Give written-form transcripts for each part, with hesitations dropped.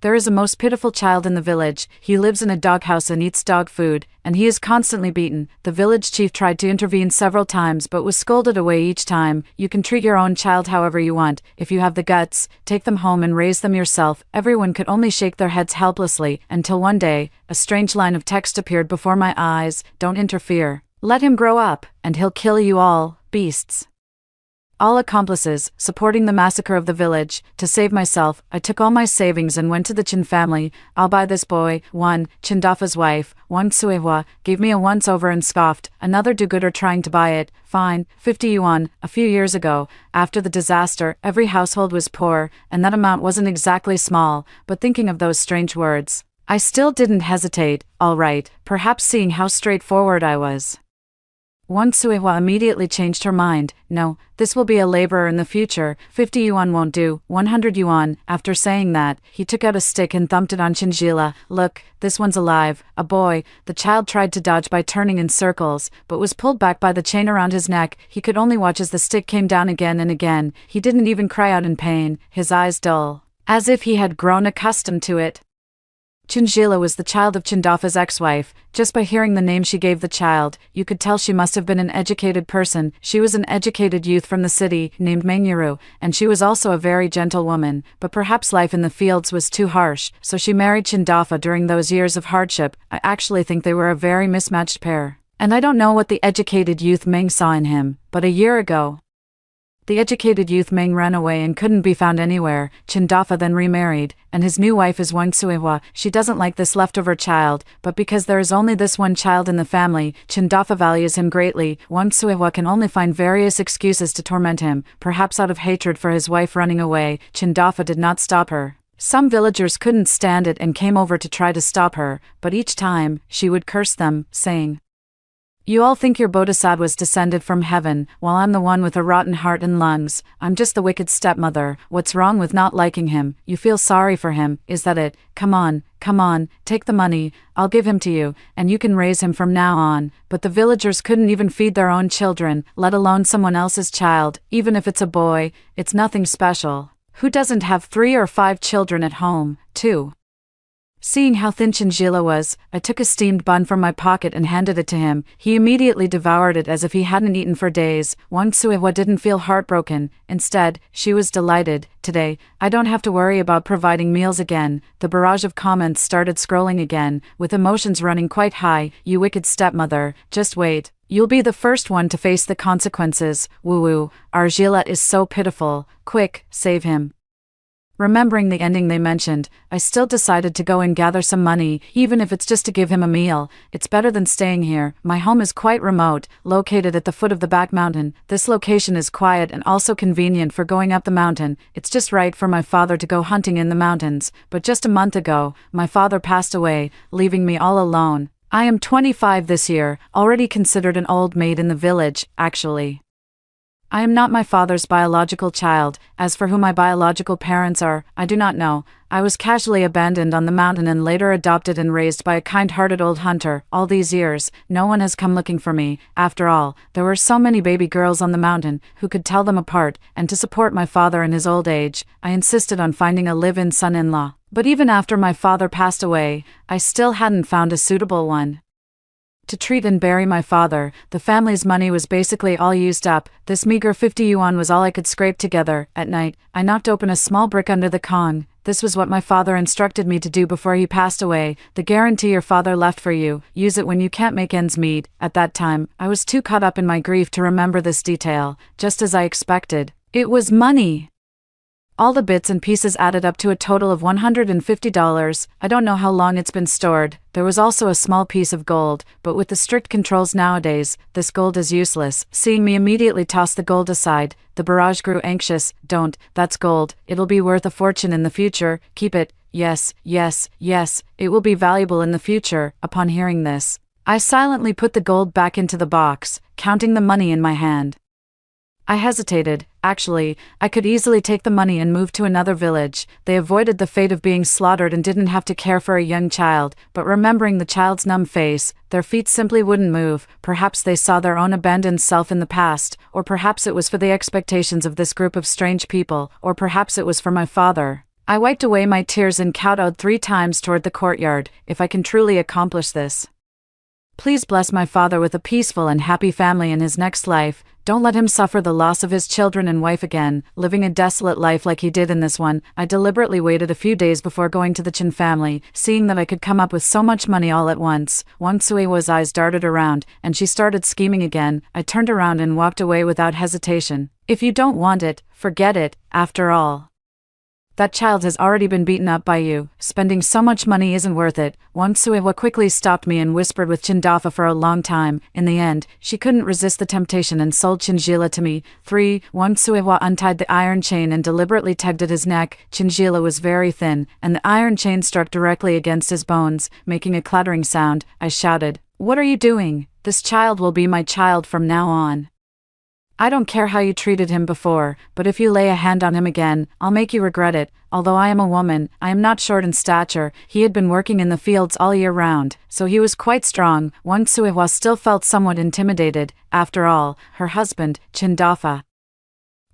There is a most pitiful child in the village. He lives in a doghouse and eats dog food, and he is constantly beaten. The village chief tried to intervene several times but was scolded away each time. You can treat your own child however you want. If you have the guts, take them home and raise them yourself. Everyone could only shake their heads helplessly, until one day, a strange line of text appeared before my eyes. Don't interfere. Let him grow up, and he'll kill you all, beasts. All accomplices, supporting the massacre of the village. To save myself, I took all my savings and went to the Chin family. I'll buy this boy. 1. Chindafa's wife, Wang Suehua, gave me a once-over and scoffed. Another do-gooder trying to buy it. Fine, 50 yuan. A few years ago, after the disaster, every household was poor, and that amount wasn't exactly small, but thinking of those strange words, I still didn't hesitate. All right, perhaps seeing how straightforward I was. Wang Suehua immediately changed her mind. No, this will be a laborer in the future. 50 yuan won't do. 100 yuan. After saying that, he took out a stick and thumped it on Chinjila. Look, this one's alive. A boy. The child tried to dodge by turning in circles, but was pulled back by the chain around his neck. He could only watch as the stick came down again and again. He didn't even cry out in pain, his eyes dull, as if he had grown accustomed to it. Chinjila was the child of Chindafa's ex-wife. Just by hearing the name she gave the child, you could tell she must have been an educated person. She was an educated youth from the city, named Mengyuru, and she was also a very gentle woman, but perhaps life in the fields was too harsh, so she married Chindafa during those years of hardship. I actually think they were a very mismatched pair. And I don't know what the educated youth Meng saw in him, but a year ago, the educated youth Meng ran away and couldn't be found anywhere. Chindafa then remarried, and his new wife is Wang Suehua. She doesn't like this leftover child, but because there is only this one child in the family, Chindafa values him greatly. Wang Suehua can only find various excuses to torment him, perhaps out of hatred for his wife running away. Chindafa did not stop her. Some villagers couldn't stand it and came over to try to stop her, but each time, she would curse them, saying, "You all think your bodhisattva was descended from heaven, while I'm the one with a rotten heart and lungs. I'm just the wicked stepmother. What's wrong with not liking him? You feel sorry for him, is that it? Come on, take the money, I'll give him to you, and you can raise him from now on." But the villagers couldn't even feed their own children, let alone someone else's child. Even if it's a boy, it's nothing special. Who doesn't have 3 or 5 children at home, too? Seeing how thin Chinjila was, I took a steamed bun from my pocket and handed it to him. He immediately devoured it as if he hadn't eaten for days. Wang Suehua didn't feel heartbroken. Instead, she was delighted. Today, I don't have to worry about providing meals again. The barrage of comments started scrolling again, with emotions running quite high. "You wicked stepmother, just wait. You'll be the first one to face the consequences. Woo-woo, Argila is so pitiful. Quick, save him." Remembering the ending they mentioned, I still decided to go and gather some money, even if it's just to give him a meal. It's better than staying here. My home is quite remote, located at the foot of the back mountain. This location is quiet and also convenient for going up the mountain. It's just right for my father to go hunting in the mountains. But just a month ago, my father passed away, leaving me all alone. I am 25 this year, already considered an old maid in the village, actually. I am not my father's biological child. As for who my biological parents are, I do not know. I was casually abandoned on the mountain and later adopted and raised by a kind-hearted old hunter. All these years, no one has come looking for me. After all, there were so many baby girls on the mountain, who could tell them apart, and to support my father in his old age, I insisted on finding a live-in son-in-law. But even after my father passed away, I still hadn't found a suitable one. To treat and bury my father, the family's money was basically all used up. This meager 50 yuan was all I could scrape together. At night, I knocked open a small brick under the Kong. This was what my father instructed me to do before he passed away. "The guarantee your father left for you. Use it when you can't make ends meet." At that time, I was too caught up in my grief to remember this detail. Just as I expected, it was money. All the bits and pieces added up to a total of $150. I don't know how long it's been stored. There was also a small piece of gold, but with the strict controls nowadays, this gold is useless. Seeing me immediately toss the gold aside, the barrage grew anxious. "Don't, that's gold. It'll be worth a fortune in the future. Keep it." Yes, it will be valuable in the future." Upon hearing this, I silently put the gold back into the box, counting the money in my hand. I hesitated. Actually, I could easily take the money and move to another village. They avoided the fate of being slaughtered and didn't have to care for a young child, but remembering the child's numb face, their feet simply wouldn't move. Perhaps they saw their own abandoned self in the past, or perhaps it was for the expectations of this group of strange people, or perhaps it was for my father. I wiped away my tears and kowtowed 3 times toward the courtyard. If I can truly accomplish this, please bless my father with a peaceful and happy family in his next life. Don't let him suffer the loss of his children and wife again, living a desolate life like he did in this one. I deliberately waited a few days before going to the Chin family, seeing that I could come up with so much money all at once. Wang Suiwa's eyes darted around, and she started scheming again. I turned around and walked away without hesitation. If you don't want it, forget it. After all, that child has already been beaten up by you. Spending so much money isn't worth it. Wang Suiwa quickly stopped me and whispered with Chindafa for a long time. In the end, she couldn't resist the temptation and sold Chinjila to me. 3. Wang Suiwa untied the iron chain and deliberately tugged at his neck. Chinjila was very thin, and the iron chain struck directly against his bones, making a clattering sound. I shouted, "What are you doing? This child will be my child from now on. I don't care how you treated him before, but if you lay a hand on him again, I'll make you regret it. Although I am a woman, I am not short in stature." He had been working in the fields all year round, so he was quite strong. Wang Suihua still felt somewhat intimidated. After all, her husband, Chindafa,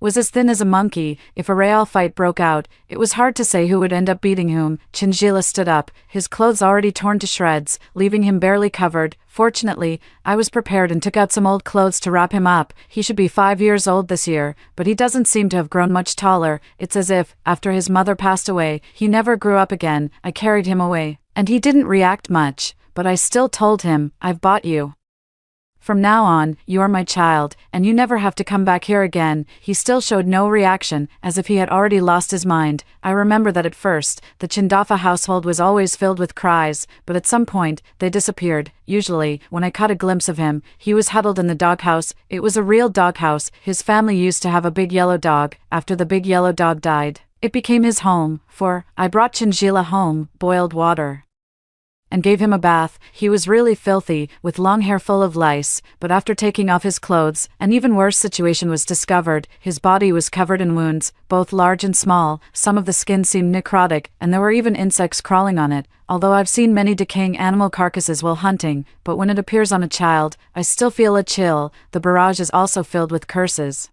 was as thin as a monkey. If a real fight broke out, it was hard to say who would end up beating whom. Chinjila stood up, his clothes already torn to shreds, leaving him barely covered. Fortunately, I was prepared and took out some old clothes to wrap him up. He should be 5 years old this year, but he doesn't seem to have grown much taller. It's as if, after his mother passed away, he never grew up again. I carried him away, and he didn't react much, but I still told him, "I've bought you. From now on, you're my child, and you never have to come back here again." He still showed no reaction, as if he had already lost his mind. I remember that at first, the Chindafa household was always filled with cries, but at some point, they disappeared. Usually, when I caught a glimpse of him, he was huddled in the doghouse. It was a real doghouse. His family used to have a big yellow dog. After the big yellow dog died, it became his home. I brought Chinjila home, boiled water, and gave him a bath. He was really filthy, with long hair full of lice, but after taking off his clothes, an even worse situation was discovered. His body was covered in wounds, both large and small. Some of the skin seemed necrotic, and there were even insects crawling on it. Although I've seen many decaying animal carcasses while hunting, but when it appears on a child, I still feel a chill. The barrage is also filled with curses.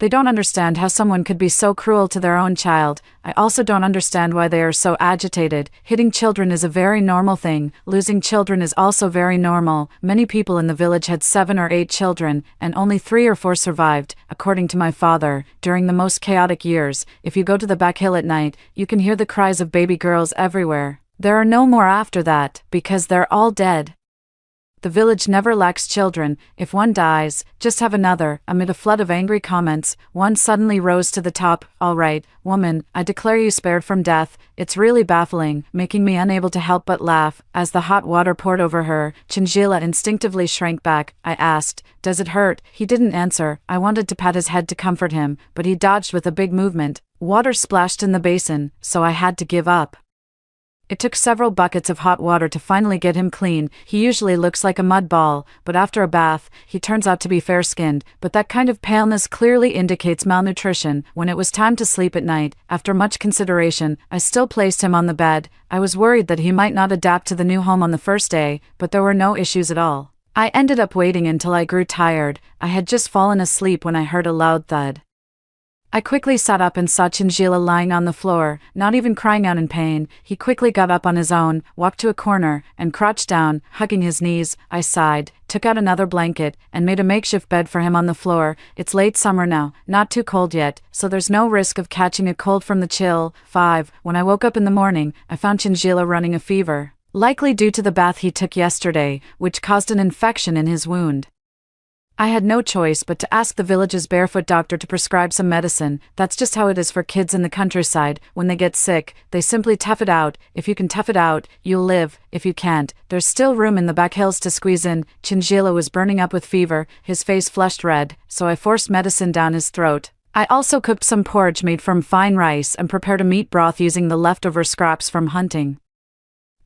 They don't understand how someone could be so cruel to their own child. I also don't understand why they are so agitated. Hitting children is a very normal thing. Losing children is also very normal. Many people in the village had 7 or 8 children, and only 3 or 4 survived, according to my father. During the most chaotic years, if you go to the back hill at night, you can hear the cries of baby girls everywhere. There are no more after that, because they're all dead. The village never lacks children. If one dies, just have another. Amid a flood of angry comments, one suddenly rose to the top. "All right, woman, I declare you spared from death." It's really baffling, making me unable to help but laugh. As the hot water poured over her, Chinjila instinctively shrank back. I asked, "Does it hurt?" He didn't answer. I wanted to pat his head to comfort him, but he dodged with a big movement. Water splashed in the basin, so I had to give up. It took several buckets of hot water to finally get him clean. He usually looks like a mud ball, but after a bath, he turns out to be fair-skinned. But that kind of paleness clearly indicates malnutrition. When it was time to sleep at night, after much consideration, I still placed him on the bed. I was worried that he might not adapt to the new home on the first day, but there were no issues at all. I ended up waiting until I grew tired. I had just fallen asleep when I heard a loud thud. I quickly sat up and saw Chinjila lying on the floor, not even crying out in pain. He quickly got up on his own, walked to a corner, and crouched down, hugging his knees. I sighed, took out another blanket, and made a makeshift bed for him on the floor. It's late summer now, not too cold yet, so there's no risk of catching a cold from the chill. 5. When I woke up in the morning, I found Chinjila running a fever, likely due to the bath he took yesterday, which caused an infection in his wound. I had no choice but to ask the village's barefoot doctor to prescribe some medicine. That's just how it is for kids in the countryside. When they get sick, they simply tough it out. If you can tough it out, you'll live. If you can't, there's still room in the back hills to squeeze in. Chinjila was burning up with fever, his face flushed red, so I forced medicine down his throat. I also cooked some porridge made from fine rice and prepared a meat broth using the leftover scraps from hunting.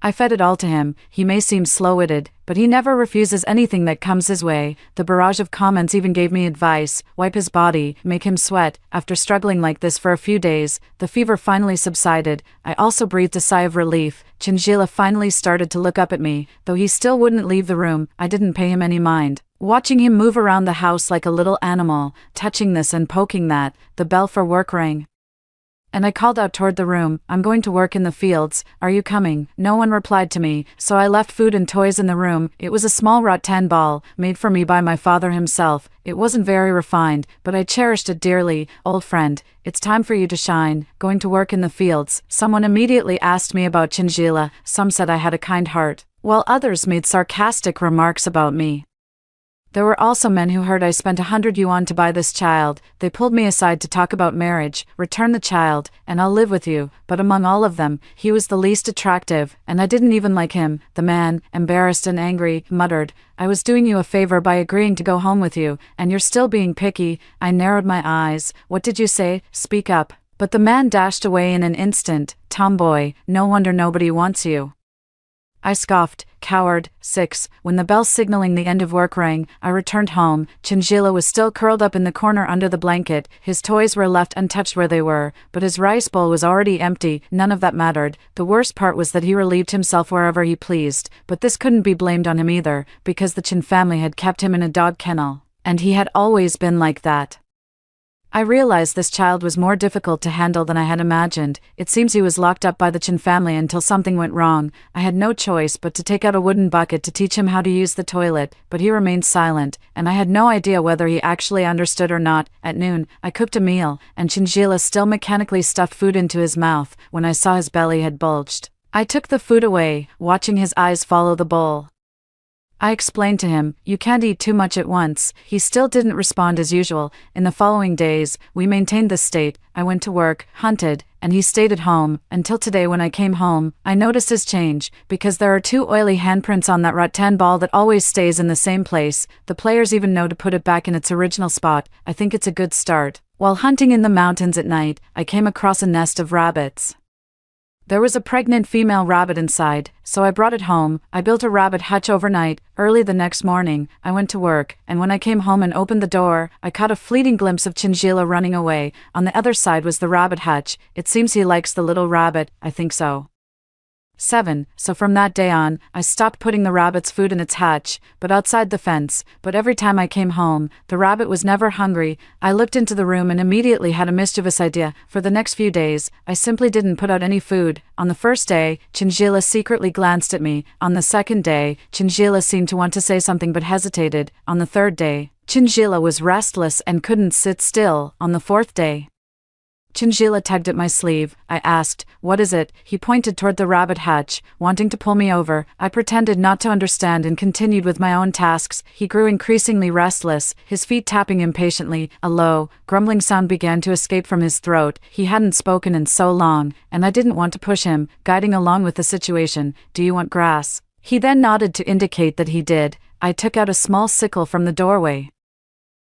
I fed it all to him. He may seem slow-witted, but he never refuses anything that comes his way. The barrage of comments even gave me advice: wipe his body, make him sweat. After struggling like this for a few days, the fever finally subsided. I also breathed a sigh of relief. Chinjila finally started to look up at me, though he still wouldn't leave the room. I didn't pay him any mind. Watching him move around the house like a little animal, touching this and poking that, the bell for work rang. And I called out toward the room, "I'm going to work in the fields, are you coming?" No one replied to me, so I left food and toys in the room. It was a small rattan ball, made for me by my father himself. It wasn't very refined, but I cherished it dearly. "Old friend, it's time for you to shine, going to work in the fields." Someone immediately asked me about Chinchilla. Some said I had a kind heart, while others made sarcastic remarks about me. There were also men who heard I spent 100 yuan to buy this child. They pulled me aside to talk about marriage. "Return the child, and I'll live with you." But among all of them, he was the least attractive, and I didn't even like him. The man, embarrassed and angry, muttered, "I was doing you a favor by agreeing to go home with you, and you're still being picky." I narrowed my eyes. "What did you say? Speak up." But the man dashed away in an instant. "Tomboy, no wonder nobody wants you." I scoffed. "Coward." 6. When the bell signaling the end of work rang, I returned home. Chinchilla was still curled up in the corner under the blanket. His toys were left untouched where they were, but his rice bowl was already empty. None of that mattered. The worst part was that he relieved himself wherever he pleased, but this couldn't be blamed on him either, because the Chin family had kept him in a dog kennel, and he had always been like that. I realized this child was more difficult to handle than I had imagined. It seems he was locked up by the Chin family until something went wrong. I had no choice but to take out a wooden bucket to teach him how to use the toilet, but he remained silent, and I had no idea whether he actually understood or not. At noon, I cooked a meal, and Chinchilla still mechanically stuffed food into his mouth. When I saw his belly had bulged, I took the food away, watching his eyes follow the bowl. I explained to him, "You can't eat too much at once." He still didn't respond as usual. In the following days, we maintained this state. I went to work, hunted, and he stayed at home, until today when I came home. I noticed his change, because there are 2 oily handprints on that rattan ball that always stays in the same place. The players even know to put it back in its original spot. I think it's a good start. While hunting in the mountains at night, I came across a nest of rabbits. There was a pregnant female rabbit inside, so I brought it home. I built a rabbit hutch overnight. Early the next morning, I went to work, and when I came home and opened the door, I caught a fleeting glimpse of Chinchilla running away. On the other side was the rabbit hutch. It seems he likes the little rabbit. I think so. 7. So from that day on, I stopped putting the rabbit's food in its hutch, but outside the fence. But every time I came home, the rabbit was never hungry. I looked into the room and immediately had a mischievous idea. For the next few days, I simply didn't put out any food. On the first day, Chinchilla secretly glanced at me. On the second day, Chinchilla seemed to want to say something but hesitated. On the third day, Chinchilla was restless and couldn't sit still. On the fourth day, Chinchilla tugged at my sleeve. I asked, "What is it?" He pointed toward the rabbit hutch, wanting to pull me over. I pretended not to understand and continued with my own tasks. He grew increasingly restless, his feet tapping impatiently. A low, grumbling sound began to escape from his throat. He hadn't spoken in so long, and I didn't want to push him, guiding along with the situation. "Do you want grass?" He then nodded to indicate that he did. I took out a small sickle from the doorway,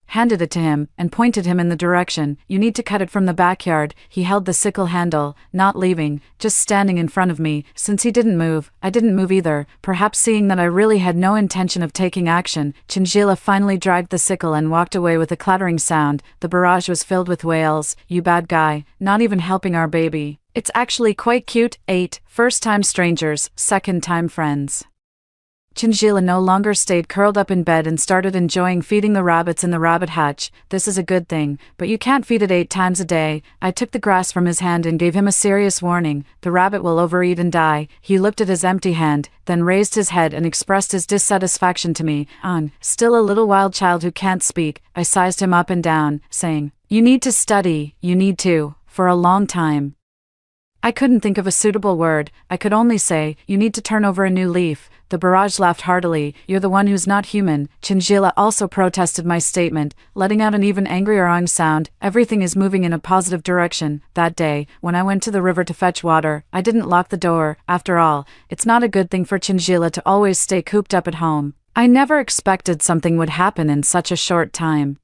handed it to him, and pointed him in the direction. "You need to cut it from the backyard." He held the sickle handle, not leaving, just standing in front of me. Since he didn't move, I didn't move either. Perhaps seeing that I really had no intention of taking action, Chinchilla finally dragged the sickle and walked away with a clattering sound. The barrage was filled with wails. "You bad guy, not even helping our baby. It's actually quite cute." 8. First-time strangers, second-time friends. Chinchilla no longer stayed curled up in bed and started enjoying feeding the rabbits in the rabbit hutch. "This is a good thing, but you can't feed it 8 times a day." I took the grass from his hand and gave him a serious warning. "The rabbit will overeat and die." He looked at his empty hand, then raised his head and expressed his dissatisfaction to me. Still a little wild child who can't speak. I sized him up and down, saying, "You need to study, you need to, for a long time." I couldn't think of a suitable word. I could only say, "You need to turn over a new leaf." The barrage laughed heartily. "You're the one who's not human." Chinchilla also protested my statement, letting out an even angrier sound. "Everything is moving in a positive direction." That day, when I went to the river to fetch water, I didn't lock the door. After all, it's not a good thing for Chinchilla to always stay cooped up at home. I never expected something would happen in such a short time.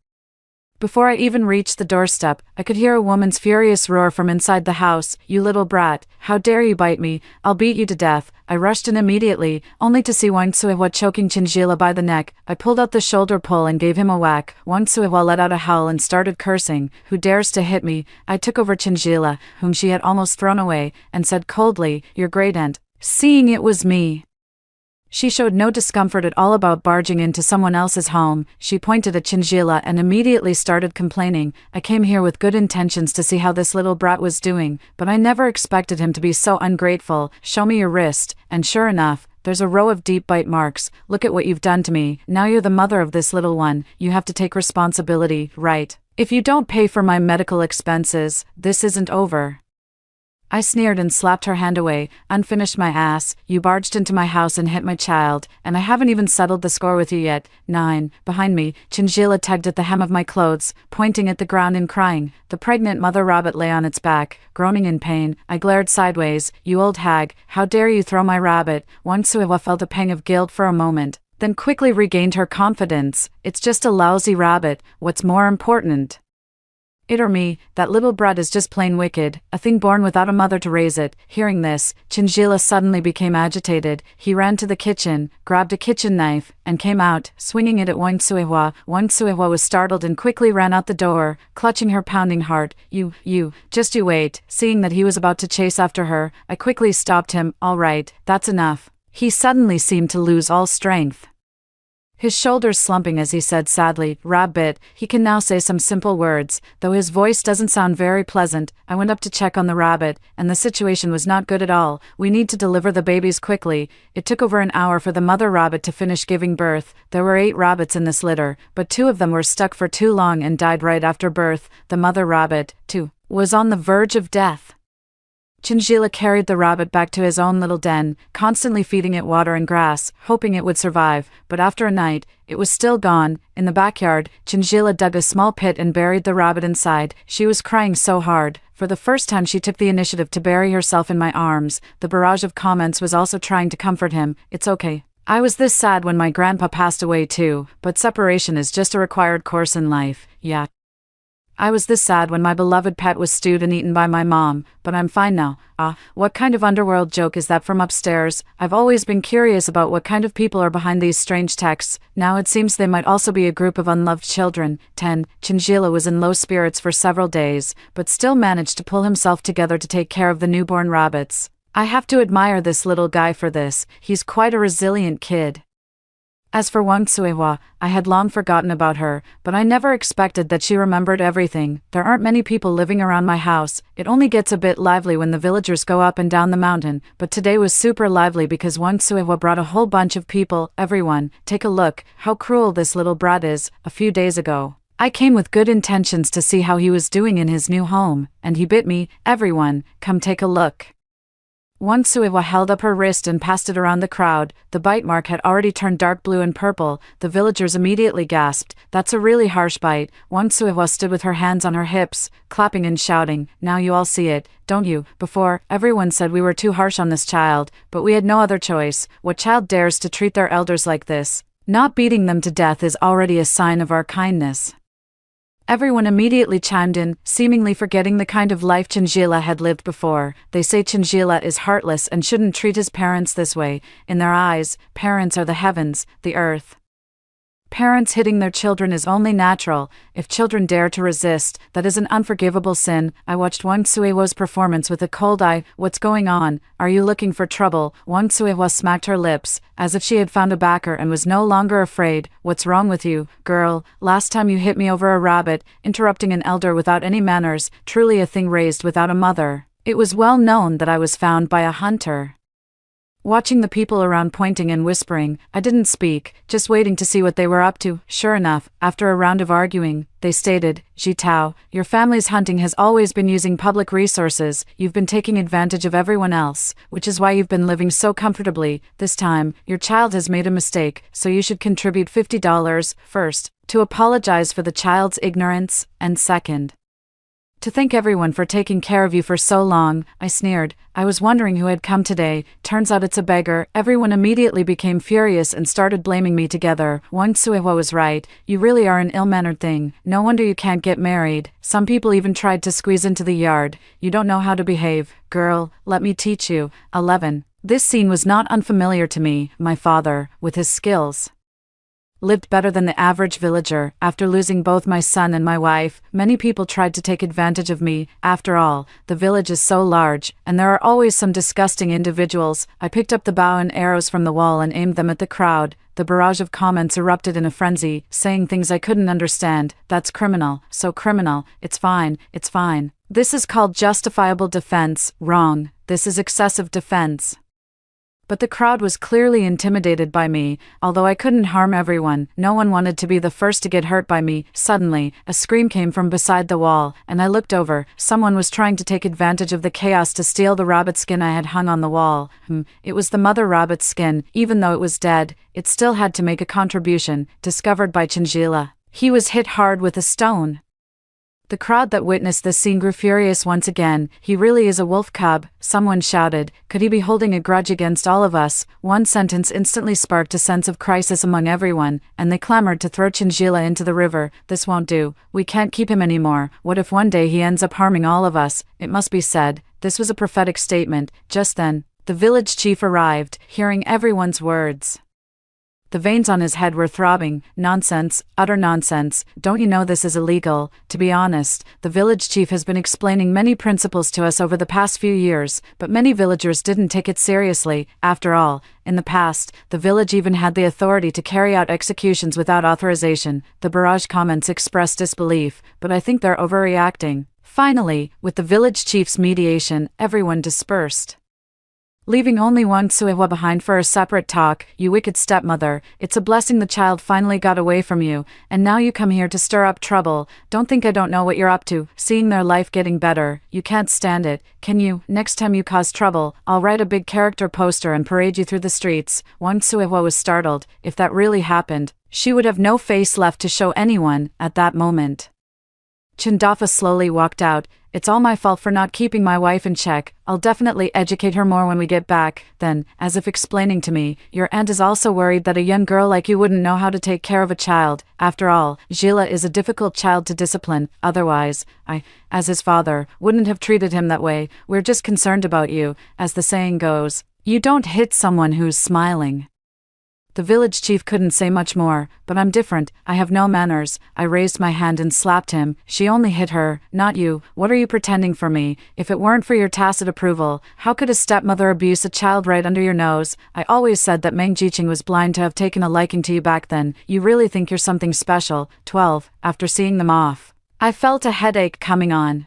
Before I even reached the doorstep, I could hear a woman's furious roar from inside the house. "You little brat, how dare you bite me? I'll beat you to death." I rushed in immediately, only to see Wang Suihua choking Chinchilla by the neck. I pulled out the shoulder pole and gave him a whack. Wang Suihua let out a howl and started cursing. "Who dares to hit me?" I took over Chinchilla, whom she had almost thrown away, and said coldly, "Your great aunt." Seeing it was me, She showed no discomfort at all about barging into someone else's home. She pointed at Chinchilla and immediately started complaining. I came here with good intentions to see how this little brat was doing, but I never expected him to be so ungrateful. Show me your wrist. And sure enough, there's a row of deep bite marks. Look at what you've done to me. Now you're the mother of this little one. You have to take responsibility, right? If you don't pay for my medical expenses, this isn't over. I sneered and slapped her hand away. Unfinished my ass. You barged into my house and hit my child, and I haven't even settled the score with you yet. 9. Behind me, Chinchilla tugged at the hem of my clothes, pointing at the ground and crying. The pregnant mother rabbit lay on its back, groaning in pain. I glared sideways. You old hag, how dare you throw my rabbit? Wansuewa felt a pang of guilt for a moment, then quickly regained her confidence. It's just a lousy rabbit. What's more important? It or me, that little brat is just plain wicked, a thing born without a mother to raise it. Hearing this, Chinchilla suddenly became agitated. He ran to the kitchen, grabbed a kitchen knife, and came out, swinging it at Wansuewa. Wansuewa was startled and quickly ran out the door, clutching her pounding heart. You wait. Seeing that he was about to chase after her, I quickly stopped him. All right, that's enough. He suddenly seemed to lose all strength, his shoulders slumping as he said sadly, Rabbit. He can now say some simple words, though his voice doesn't sound very pleasant. I went up to check on the rabbit, and the situation was not good at all. We need to deliver the babies quickly. It took over an hour for the mother rabbit to finish giving birth. There were 8 rabbits in this litter, but 2 of them were stuck for too long and died right after birth. The mother rabbit, too, was on the verge of death. Chinchilla carried the rabbit back to his own little den, constantly feeding it water and grass, hoping it would survive, but after a night, it was still gone. In the backyard, Chinchilla dug a small pit and buried the rabbit inside. She was crying so hard. For the first time she took the initiative to bury herself in my arms. The barrage of comments was also trying to comfort him. It's okay. I was this sad when my grandpa passed away too, but separation is just a required course in life, yeah. I was this sad when my beloved pet was stewed and eaten by my mom, but I'm fine now. What kind of underworld joke is that from upstairs? I've always been curious about what kind of people are behind these strange texts. Now it seems they might also be a group of unloved children. 10. Chinchilla was in low spirits for several days, but still managed to pull himself together to take care of the newborn rabbits. I have to admire this little guy for this. He's quite a resilient kid. As for Wansuewa, I had long forgotten about her, but I never expected that she remembered everything. There aren't many people living around my house. It only gets a bit lively when the villagers go up and down the mountain, but today was super lively because Wansuewa brought a whole bunch of people. Everyone, take a look, how cruel this little brat is. A few days ago, I came with good intentions to see how he was doing in his new home, and he bit me. Everyone, come take a look. Wansuewa held up her wrist and passed it around the crowd. The bite mark had already turned dark blue and purple. The villagers immediately gasped. That's a really harsh bite. Wansuewa stood with her hands on her hips, clapping and shouting. Now you all see it, don't you? Before, everyone said we were too harsh on this child, but we had no other choice. What child dares to treat their elders like this? Not beating them to death is already a sign of our kindness. Everyone immediately chimed in, seemingly forgetting the kind of life Chinchilla had lived before. They say Chinchilla is heartless and shouldn't treat his parents this way. In their eyes, parents are the heavens, the earth. Parents hitting their children is only natural. If children dare to resist, that is an unforgivable sin. I watched Wansuewa's performance with a cold eye. What's going on? Are you looking for trouble? Wansuewa smacked her lips, as if she had found a backer and was no longer afraid. What's wrong with you, girl? Last time you hit me over a rabbit, interrupting an elder without any manners, truly a thing raised without a mother. It was well known that I was found by a hunter. Watching the people around pointing and whispering, I didn't speak, just waiting to see what they were up to. Sure enough, after a round of arguing, they stated, Jitao, your family's hunting has always been using public resources. You've been taking advantage of everyone else, which is why you've been living so comfortably. This time, your child has made a mistake, so you should contribute $50, first, to apologize for the child's ignorance, and second, to thank everyone for taking care of you for so long. I sneered. I was wondering who had come today. Turns out it's a beggar. Everyone immediately became furious and started blaming me together. Wansuewa was right. You really are an ill-mannered thing. No wonder you can't get married. Some people even tried to squeeze into the yard. You don't know how to behave. Girl, let me teach you. 11. This scene was not unfamiliar to me, my father, with his skills. lived better than the average villager. After losing both my son and my wife, many people tried to take advantage of me. After all, the village is so large, and there are always some disgusting individuals. I picked up the bow and arrows from the wall and aimed them at the crowd. The barrage of comments erupted in a frenzy, saying things I couldn't understand. That's criminal, so criminal, it's fine, it's fine. This is called justifiable defense. Wrong, this is excessive defense. But the crowd was clearly intimidated by me. Although I couldn't harm everyone, no one wanted to be the first to get hurt by me. Suddenly, a scream came from beside the wall, and I looked over. Someone was trying to take advantage of the chaos to steal the rabbit skin I had hung on the wall. It was the mother rabbit's skin. Even though it was dead, it still had to make a contribution, discovered by Chinjila. He was hit hard with a stone. The crowd that witnessed this scene grew furious once again. He really is a wolf cub, someone shouted. Could he be holding a grudge against all of us? One sentence instantly sparked a sense of crisis among everyone, and they clamored to throw Chinjila into the river. This won't do. We can't keep him anymore. What if one day he ends up harming all of us? It must be said, this was a prophetic statement. Just then, the village chief arrived, hearing everyone's words. The veins on his head were throbbing. Nonsense, utter nonsense. Don't you know this is illegal? To be honest, the village chief has been explaining many principles to us over the past few years, but many villagers didn't take it seriously. After all, in the past, the village even had the authority to carry out executions without authorization. The barrage comments expressed disbelief, but I think they're overreacting. Finally, with the village chief's mediation, everyone dispersed, leaving only one Suehwa behind for a separate talk. You wicked stepmother, it's a blessing the child finally got away from you, and now you come here to stir up trouble. Don't think I don't know what you're up to. Seeing their life getting better, you can't stand it, can you? Next time you cause trouble, I'll write a big character poster and parade you through the streets. One Suehwa was startled. If that really happened, she would have no face left to show anyone at that moment. Chindafa slowly walked out. It's all my fault for not keeping my wife in check. I'll definitely educate her more when we get back. Then, as if explaining to me, your aunt is also worried that a young girl like you wouldn't know how to take care of a child. After all, Gila is a difficult child to discipline. Otherwise, I, as his father, wouldn't have treated him that way. We're just concerned about you. As the saying goes, you don't hit someone who's smiling. The village chief couldn't say much more, but I'm different, I have no manners. I raised my hand and slapped him. She only hit her, not you. What are you pretending for me? If it weren't for your tacit approval, how could a stepmother abuse a child right under your nose? I always said that Meng Jiqing was blind to have taken a liking to you back then. You really think you're something special. 12. After seeing them off, I felt a headache coming on.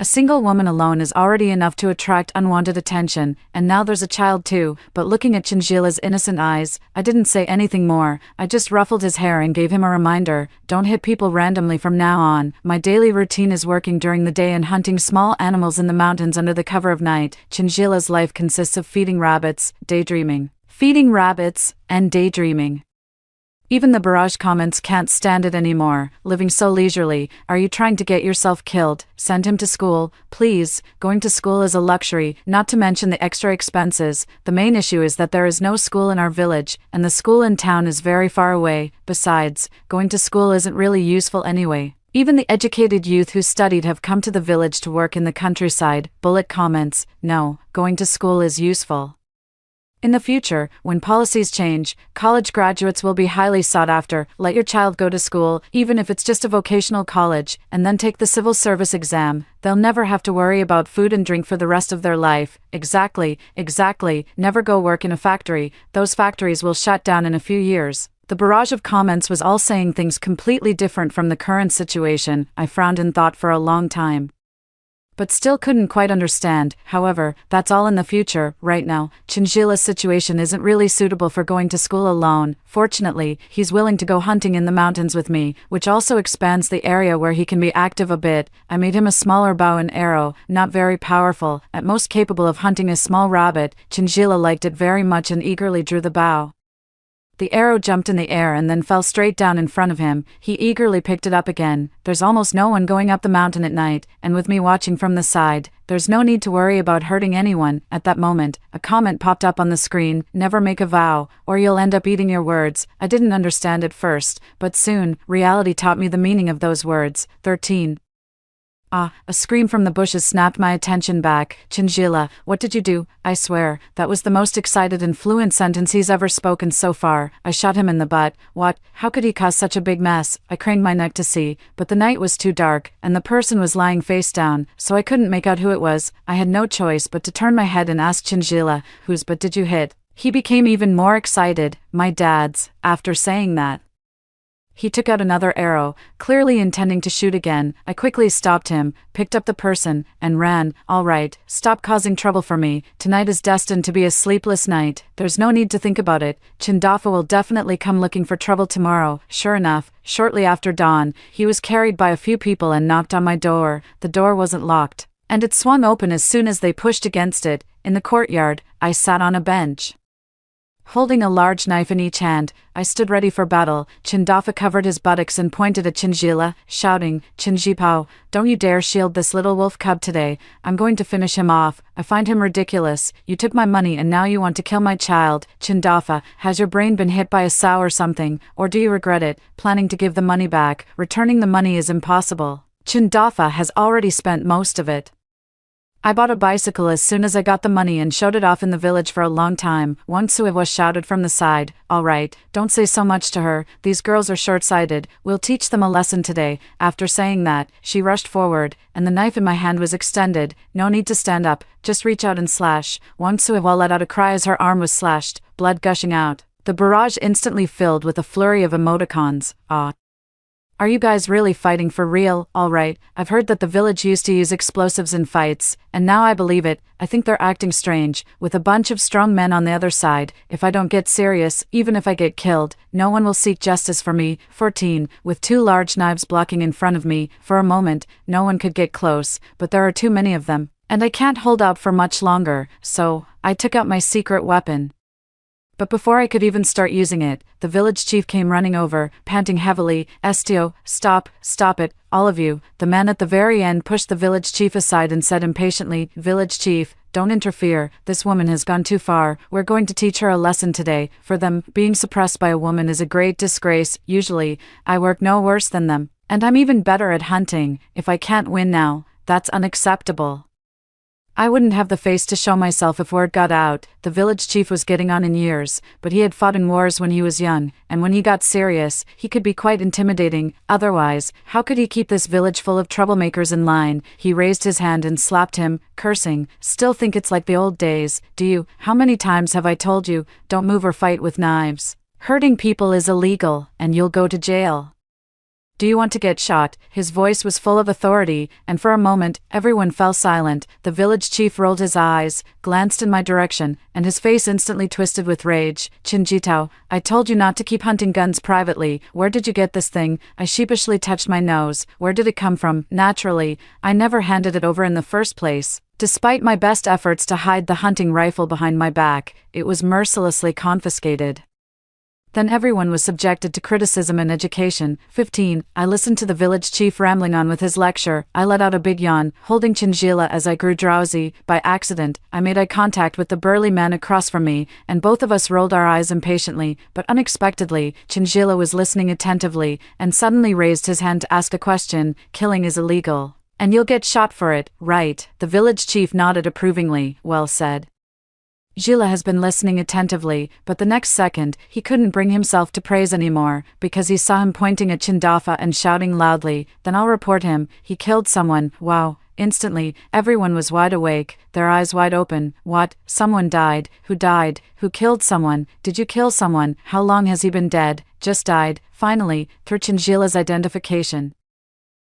A single woman alone is already enough to attract unwanted attention, and now there's a child too. But looking at Chinjila's innocent eyes, I didn't say anything more. I just ruffled his hair and gave him a reminder. Don't hit people randomly from now on. My daily routine is working during the day and hunting small animals in the mountains under the cover of night. Chinjila's life consists of feeding rabbits, daydreaming. Feeding rabbits, and daydreaming. Even the barrage comments can't stand it anymore. Living so leisurely, are you trying to get yourself killed? Send him to school, please. Going to school is a luxury, not to mention the extra expenses. The main issue is that there is no school in our village, and the school in town is very far away. Besides, going to school isn't really useful anyway. Even the educated youth who studied have come to the village to work in the countryside. Bullet comments, no, going to school is useful. In the future, when policies change, college graduates will be highly sought after. Let your child go to school, even if it's just a vocational college, and then take the civil service exam. They'll never have to worry about food and drink for the rest of their life. Exactly. Never go work in a factory. Those factories will shut down in a few years. The barrage of comments was all saying things completely different from the current situation. I frowned in thought for a long time, but still couldn't quite understand. However, that's all in the future. Right now, Chinjila's situation isn't really suitable for going to school alone. Fortunately, he's willing to go hunting in the mountains with me, which also expands the area where he can be active a bit. I made him a smaller bow and arrow, not very powerful, at most capable of hunting a small rabbit. Chinjila liked it very much and eagerly drew the bow. The arrow jumped in the air and then fell straight down in front of him. He eagerly picked it up again. There's almost no one going up the mountain at night, and with me watching from the side, there's no need to worry about hurting anyone. At that moment, a comment popped up on the screen, never make a vow, or you'll end up eating your words. I didn't understand at first, but soon, reality taught me the meaning of those words. 13. Ah, a scream from the bushes snapped my attention back. Chinjila, what did you do? I swear, that was the most excited and fluent sentence he's ever spoken so far. I shot him in the butt. What? How could he cause such a big mess? I craned my neck to see, but the night was too dark, and the person was lying face down, so I couldn't make out who it was. I had no choice but to turn my head and ask Chinjila, whose butt did you hit? He became even more excited. My dad's. After saying that, he took out another arrow, clearly intending to shoot again. I quickly stopped him, picked up the person, and ran. All right, stop causing trouble for me. Tonight is destined to be a sleepless night. There's no need to think about it. Chindafa will definitely come looking for trouble tomorrow. Sure enough, shortly after dawn, he was carried by a few people and knocked on my door. The door wasn't locked, and it swung open as soon as they pushed against it. In the courtyard, I sat on a bench, holding a large knife in each hand. I stood ready for battle. Chindafa covered his buttocks and pointed at Chinjila, shouting, Chinjipao, don't you dare shield this little wolf cub today. I'm going to finish him off. I find him ridiculous. You took my money and now you want to kill my child. Chindafa, has your brain been hit by a sow or something, or do you regret it, planning to give the money back? Returning the money is impossible. Chindafa has already spent most of it. I bought a bicycle as soon as I got the money and showed it off in the village for a long time. Once Suewa shouted from the side, all right, don't say so much to her, these girls are short-sighted, we'll teach them a lesson today. After saying that, she rushed forward, and the knife in my hand was extended. No need to stand up, just reach out and slash. Once Suewa let out a cry as her arm was slashed, blood gushing out. The barrage instantly filled with a flurry of emoticons. Ah. Are you guys really fighting for real? Alright, I've heard that the village used to use explosives in fights, and now I believe it. I think they're acting strange, with a bunch of strong men on the other side. If I don't get serious, even if I get killed, no one will seek justice for me. 14, with two large knives blocking in front of me. For a moment, no one could get close, but there are too many of them, and I can't hold out for much longer, so I took out my secret weapon. But before I could even start using it, the village chief came running over, panting heavily. Estio, stop it, all of you. The man at the very end pushed the village chief aside and said impatiently, Village chief, don't interfere, this woman has gone too far, we're going to teach her a lesson today. For them, being suppressed by a woman is a great disgrace. Usually, I work no worse than them, and I'm even better at hunting. If I can't win now, that's unacceptable. I wouldn't have the face to show myself if word got out. The village chief was getting on in years, but he had fought in wars when he was young, and when he got serious, he could be quite intimidating. Otherwise, how could he keep this village full of troublemakers in line? He raised his hand and slapped him, cursing, still think it's like the old days, do you? How many times have I told you, don't move or fight with knives? Hurting people is illegal, and you'll go to jail. Do you want to get shot? His voice was full of authority, and for a moment, everyone fell silent. The village chief rolled his eyes, glanced in my direction, and his face instantly twisted with rage. Chinjitao, I told you not to keep hunting guns privately. Where did you get this thing? I sheepishly touched my nose. Where did it come from? Naturally, I never handed it over in the first place. Despite my best efforts to hide the hunting rifle behind my back, it was mercilessly confiscated. Then everyone was subjected to criticism and education. 15. I listened to the village chief rambling on with his lecture. I let out a big yawn, holding Chinjila as I grew drowsy. By accident, I made eye contact with the burly man across from me, and both of us rolled our eyes impatiently, but unexpectedly, Chinjila was listening attentively, and suddenly raised his hand to ask a question. Killing is illegal, and you'll get shot for it, right? The village chief nodded approvingly. Well said. Gila has been listening attentively, but the next second, he couldn't bring himself to praise anymore, because he saw him pointing at Chindafa and shouting loudly, then I'll report him, he killed someone. Wow. Instantly, everyone was wide awake, their eyes wide open. What? Someone died? Who died? Who killed someone? Did you kill someone? How long has he been dead? Just died. Finally, through Chinjila's identification,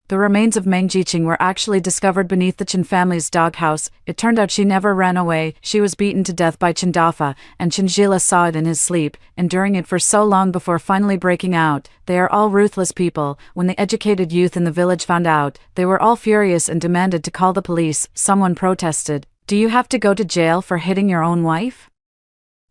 the remains of Meng Jiqing were actually discovered beneath the Chen family's doghouse. It turned out she never ran away. She was beaten to death by Chindafa, and Chinjila saw it in his sleep, enduring it for so long before finally breaking out. They are all ruthless people. When the educated youth in the village found out, they were all furious and demanded to call the police. Someone protested. Do you have to go to jail for hitting your own wife?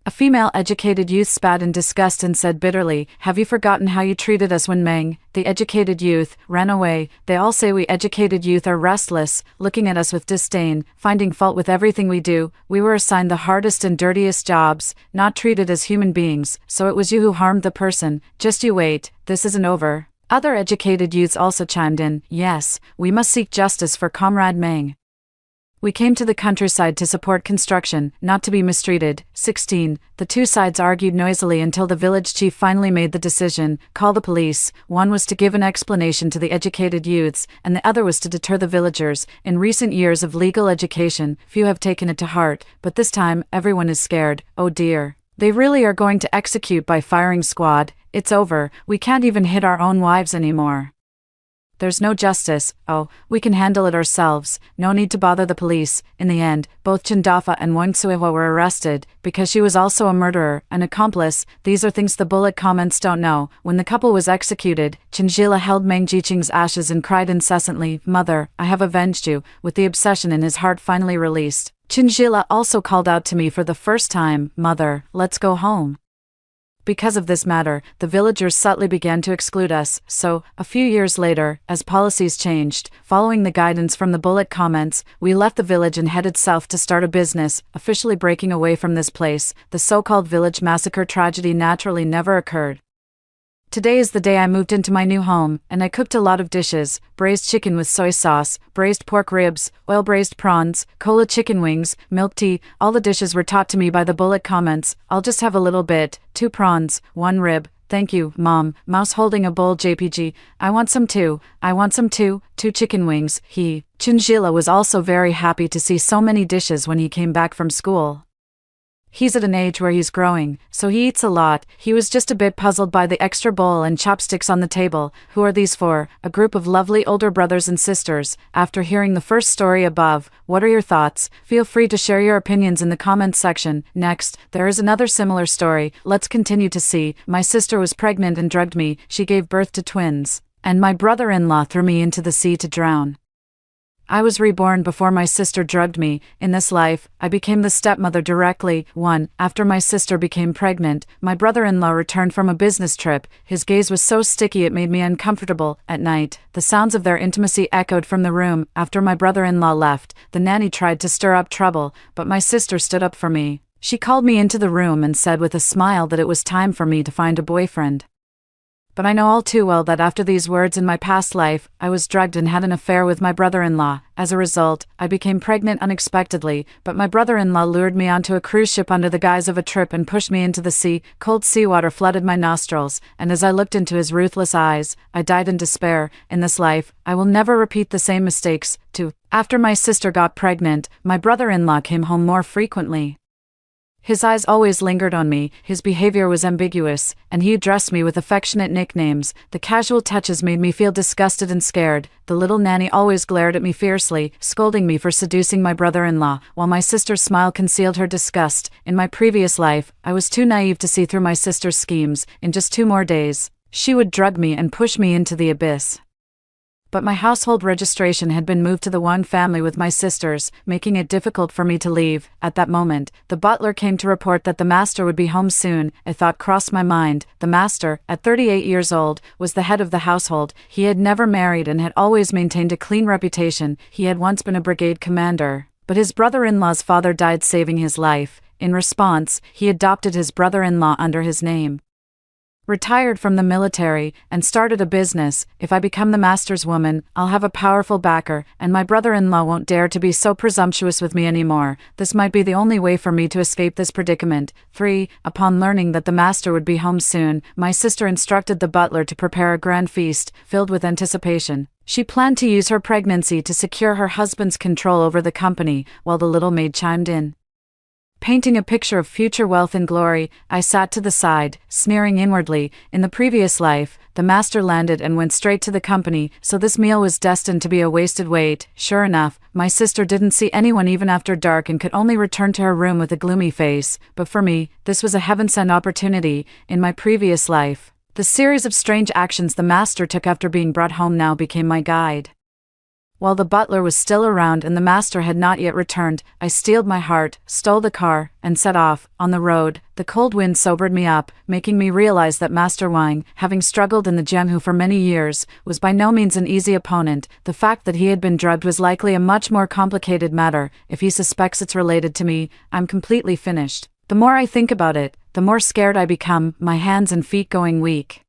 A female educated youth spat in disgust and said bitterly, have you forgotten how you treated us when Meng, the educated youth, ran away? They all say we educated youth are restless, looking at us with disdain, finding fault with everything we do. We were assigned the hardest and dirtiest jobs, not treated as human beings, so it was you who harmed the person. Just you wait, this isn't over. Other educated youths also chimed in, yes, we must seek justice for Comrade Meng. We came to the countryside to support construction, not to be mistreated. 16. The two sides argued noisily until the village chief finally made the decision, call the police. One was to give an explanation to the educated youths, and the other was to deter the villagers. In recent years of legal education, few have taken it to heart, but this time, everyone is scared. Oh dear. They really are going to execute by firing squad. It's over, we can't even hit our own wives anymore. There's no justice. Oh, we can handle it ourselves, no need to bother the police. In the end, both Chindafa and Wang Suihua were arrested, because she was also a murderer, an accomplice. These are things the bullet comments don't know. When the couple was executed, Chinjila held Meng Jiqing's ashes and cried incessantly, Mother, I have avenged you, with the obsession in his heart finally released. Chinjila also called out to me for the first time, Mother, let's go home. Because of this matter, the villagers subtly began to exclude us, so, a few years later, as policies changed, following the guidance from the bullet comments, we left the village and headed south to start a business, officially breaking away from this place. The so-called village massacre tragedy naturally never occurred. Today is the day I moved into my new home, and I cooked a lot of dishes: braised chicken with soy sauce, braised pork ribs, oil-braised prawns, cola chicken wings, milk tea. All the dishes were taught to me by the bullet comments. I'll just have a little bit, 2 prawns, 1 rib. Thank you, Mom. Mouse holding a bowl. JPG, I want some too. I want some too. 2 chicken wings. Chinjila was also very happy to see so many dishes when he came back from school. He's at an age where he's growing, so he eats a lot. He was just a bit puzzled by the extra bowl and chopsticks on the table. Who are these for? A group of lovely older brothers and sisters. After hearing the first story above, what are your thoughts? Feel free to share your opinions in the comments section. Next, there is another similar story. Let's continue to see. My sister was pregnant and drugged me. She gave birth to twins. And my brother-in-law threw me into the sea to drown. I was reborn before my sister drugged me. In this life, I became the stepmother directly. 1. After my sister became pregnant, my brother-in-law returned from a business trip. His gaze was so sticky it made me uncomfortable. At night, the sounds of their intimacy echoed from the room. After my brother-in-law left, the nanny tried to stir up trouble, but my sister stood up for me. She called me into the room and said with a smile that it was time for me to find a boyfriend. But I know all too well that after these words in my past life, I was drugged and had an affair with my brother-in-law. As a result, I became pregnant unexpectedly, but my brother-in-law lured me onto a cruise ship under the guise of a trip and pushed me into the sea. Cold seawater flooded my nostrils, and as I looked into his ruthless eyes, I died in despair. In this life, I will never repeat the same mistakes. 2. After my sister got pregnant, my brother-in-law came home more frequently. His eyes always lingered on me, his behavior was ambiguous, and he addressed me with affectionate nicknames. The casual touches made me feel disgusted and scared. The little nanny always glared at me fiercely, scolding me for seducing my brother-in-law, while my sister's smile concealed her disgust. In my previous life, I was too naive to see through my sister's schemes. In just 2 more days, she would drug me and push me into the abyss. But my household registration had been moved to the Wang family with my sisters, making it difficult for me to leave. At that moment, the butler came to report that the master would be home soon. A thought crossed my mind. The master, at 38 years old, was the head of the household. He had never married and had always maintained a clean reputation. He had once been a brigade commander, but his brother-in-law's father died saving his life. In response, he adopted his brother-in-law under his name, retired from the military, and started a business. If I become the master's woman, I'll have a powerful backer, and my brother-in-law won't dare to be so presumptuous with me anymore. This might be the only way for me to escape this predicament. 3. Upon learning that the master would be home soon, my sister instructed the butler to prepare a grand feast, filled with anticipation. She planned to use her pregnancy to secure her husband's control over the company, while the little maid chimed in, painting a picture of future wealth and glory. I sat to the side, sneering inwardly. In the previous life, the master landed and went straight to the company, so this meal was destined to be a wasted wait. Sure enough, my sister didn't see anyone even after dark and could only return to her room with a gloomy face. But for me, this was a heaven-sent opportunity. In my previous life, the series of strange actions the master took after being brought home now became my guide. While the butler was still around and the master had not yet returned, I steeled my heart, stole the car, and set off. On the road, the cold wind sobered me up, making me realize that Master Wang, having struggled in the Jianhu for many years, was by no means an easy opponent. The fact that he had been drugged was likely a much more complicated matter. If he suspects it's related to me, I'm completely finished. The more I think about it, the more scared I become, my hands and feet going weak.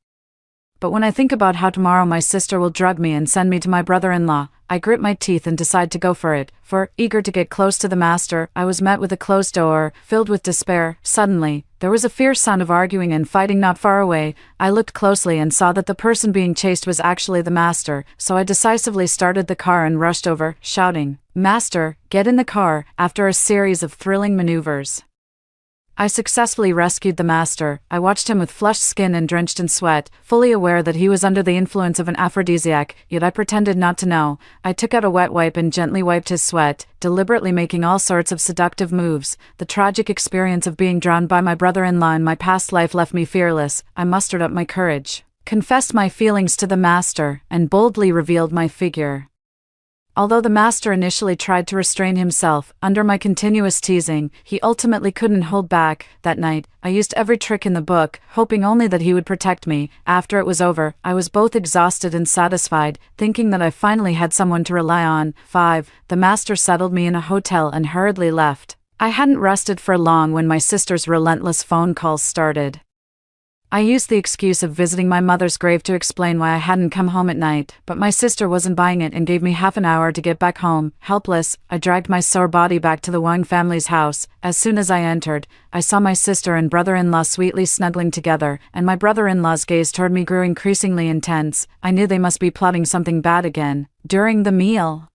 But when I think about how tomorrow my sister will drug me and send me to my brother-in-law, I grit my teeth and decide to go for it. For, eager to get close to the master, I was met with a closed door, filled with despair. Suddenly, there was a fierce sound of arguing and fighting not far away. I looked closely and saw that the person being chased was actually the master, so I decisively started the car and rushed over, shouting, "Master, get in the car!" After a series of thrilling maneuvers, I successfully rescued the master. I watched him with flushed skin and drenched in sweat, fully aware that he was under the influence of an aphrodisiac, yet I pretended not to know. I took out a wet wipe and gently wiped his sweat, deliberately making all sorts of seductive moves. The tragic experience of being drowned by my brother-in-law in my past life left me fearless. I mustered up my courage, confessed my feelings to the master, and boldly revealed my figure. Although the master initially tried to restrain himself, under my continuous teasing, he ultimately couldn't hold back. That night, I used every trick in the book, hoping only that he would protect me. After it was over, I was both exhausted and satisfied, thinking that I finally had someone to rely on. 5. The master settled me in a hotel and hurriedly left. I hadn't rested for long when my sister's relentless phone calls started. I used the excuse of visiting my mother's grave to explain why I hadn't come home at night, but my sister wasn't buying it and gave me half an hour to get back home. Helpless, I dragged my sore body back to the Wang family's house. As soon as I entered, I saw my sister and brother-in-law sweetly snuggling together, and my brother-in-law's gaze toward me grew increasingly intense. I knew they must be plotting something bad again. During the meal,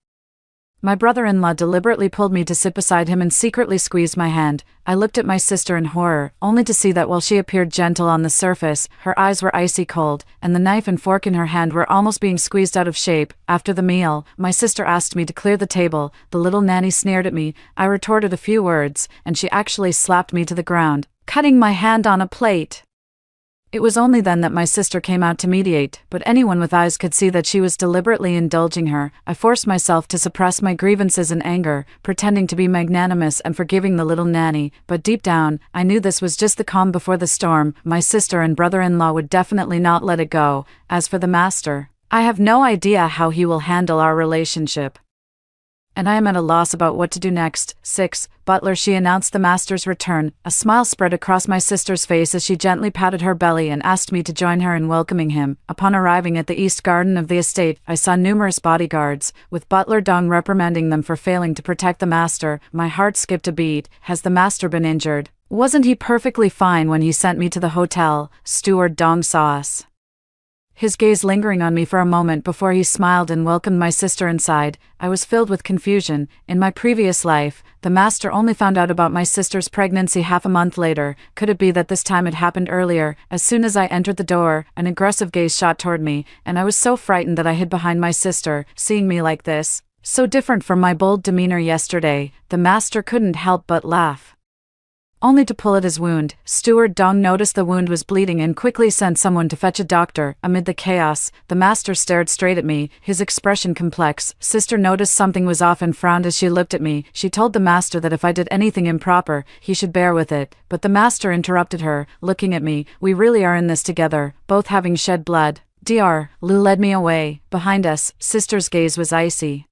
my brother-in-law deliberately pulled me to sit beside him and secretly squeezed my hand. I looked at my sister in horror, only to see that while she appeared gentle on the surface, her eyes were icy cold, and the knife and fork in her hand were almost being squeezed out of shape. After the meal, my sister asked me to clear the table. The little nanny sneered at me. I retorted a few words, and she actually slapped me to the ground, cutting my hand on a plate. It was only then that my sister came out to mediate, but anyone with eyes could see that she was deliberately indulging her. I forced myself to suppress my grievances and anger, pretending to be magnanimous and forgiving the little nanny, but deep down, I knew this was just the calm before the storm. My sister and brother-in-law would definitely not let it go. As for the master, I have no idea how he will handle our relationship, and I am at a loss about what to do next. 6. Butler. She announced the master's return. A smile spread across my sister's face as she gently patted her belly and asked me to join her in welcoming him. Upon arriving at the east garden of the estate, I saw numerous bodyguards, with Butler Dong reprimanding them for failing to protect the master. My heart skipped a beat. Has the master been injured? Wasn't he perfectly fine when he sent me to the hotel? Steward Dong saw us, his gaze lingering on me for a moment before he smiled and welcomed my sister inside. I was filled with confusion. In my previous life, the master only found out about my sister's pregnancy half a month later. Could it be that this time it happened earlier? As soon as I entered the door, an aggressive gaze shot toward me, and I was so frightened that I hid behind my sister. Seeing me like this, so different from my bold demeanor yesterday, the master couldn't help but laugh, only to pull at his wound. Steward Dong noticed the wound was bleeding and quickly sent someone to fetch a doctor. Amid the chaos, the master stared straight at me, his expression complex. Sister noticed something was off and frowned as she looked at me. She told the master that if I did anything improper, he should bear with it. But the master interrupted her, looking at me. We really are in this together, both having shed blood. Dr. Lu led me away. Behind us, sister's gaze was icy,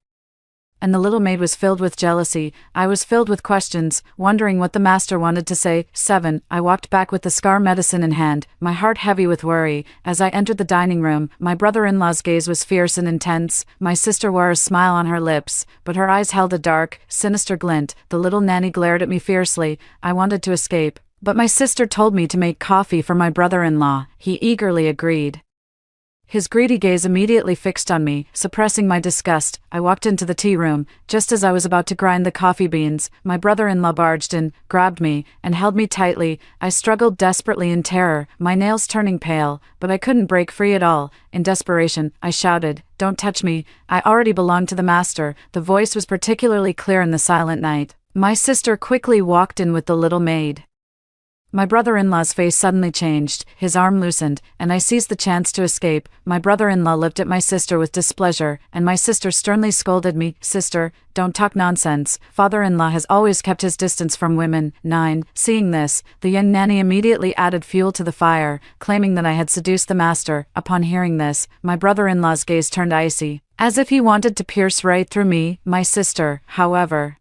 and the little maid was filled with jealousy. I was filled with questions, wondering what the master wanted to say. 7. I walked back with the scar medicine in hand, my heart heavy with worry. As I entered the dining room, my brother-in-law's gaze was fierce and intense. My sister wore a smile on her lips, but her eyes held a dark, sinister glint. The little nanny glared at me fiercely. I wanted to escape, but my sister told me to make coffee for my brother-in-law. He eagerly agreed, his greedy gaze immediately fixed on me. Suppressing my disgust, I walked into the tea room. Just as I was about to grind the coffee beans, my brother-in-law barged in, grabbed me, and held me tightly. I struggled desperately in terror, my nails turning pale, but I couldn't break free at all. In desperation, I shouted, "Don't touch me, I already belong to the master." The voice was particularly clear in the silent night. My sister quickly walked in with the little maid. My brother-in-law's face suddenly changed, his arm loosened, and I seized the chance to escape. My brother-in-law looked at my sister with displeasure, and my sister sternly scolded me. "Sister, don't talk nonsense. Father-in-law has always kept his distance from women." 9. Seeing this, the young nanny immediately added fuel to the fire, claiming that I had seduced the master. Upon hearing this, my brother-in-law's gaze turned icy, as if he wanted to pierce right through me. My sister, however,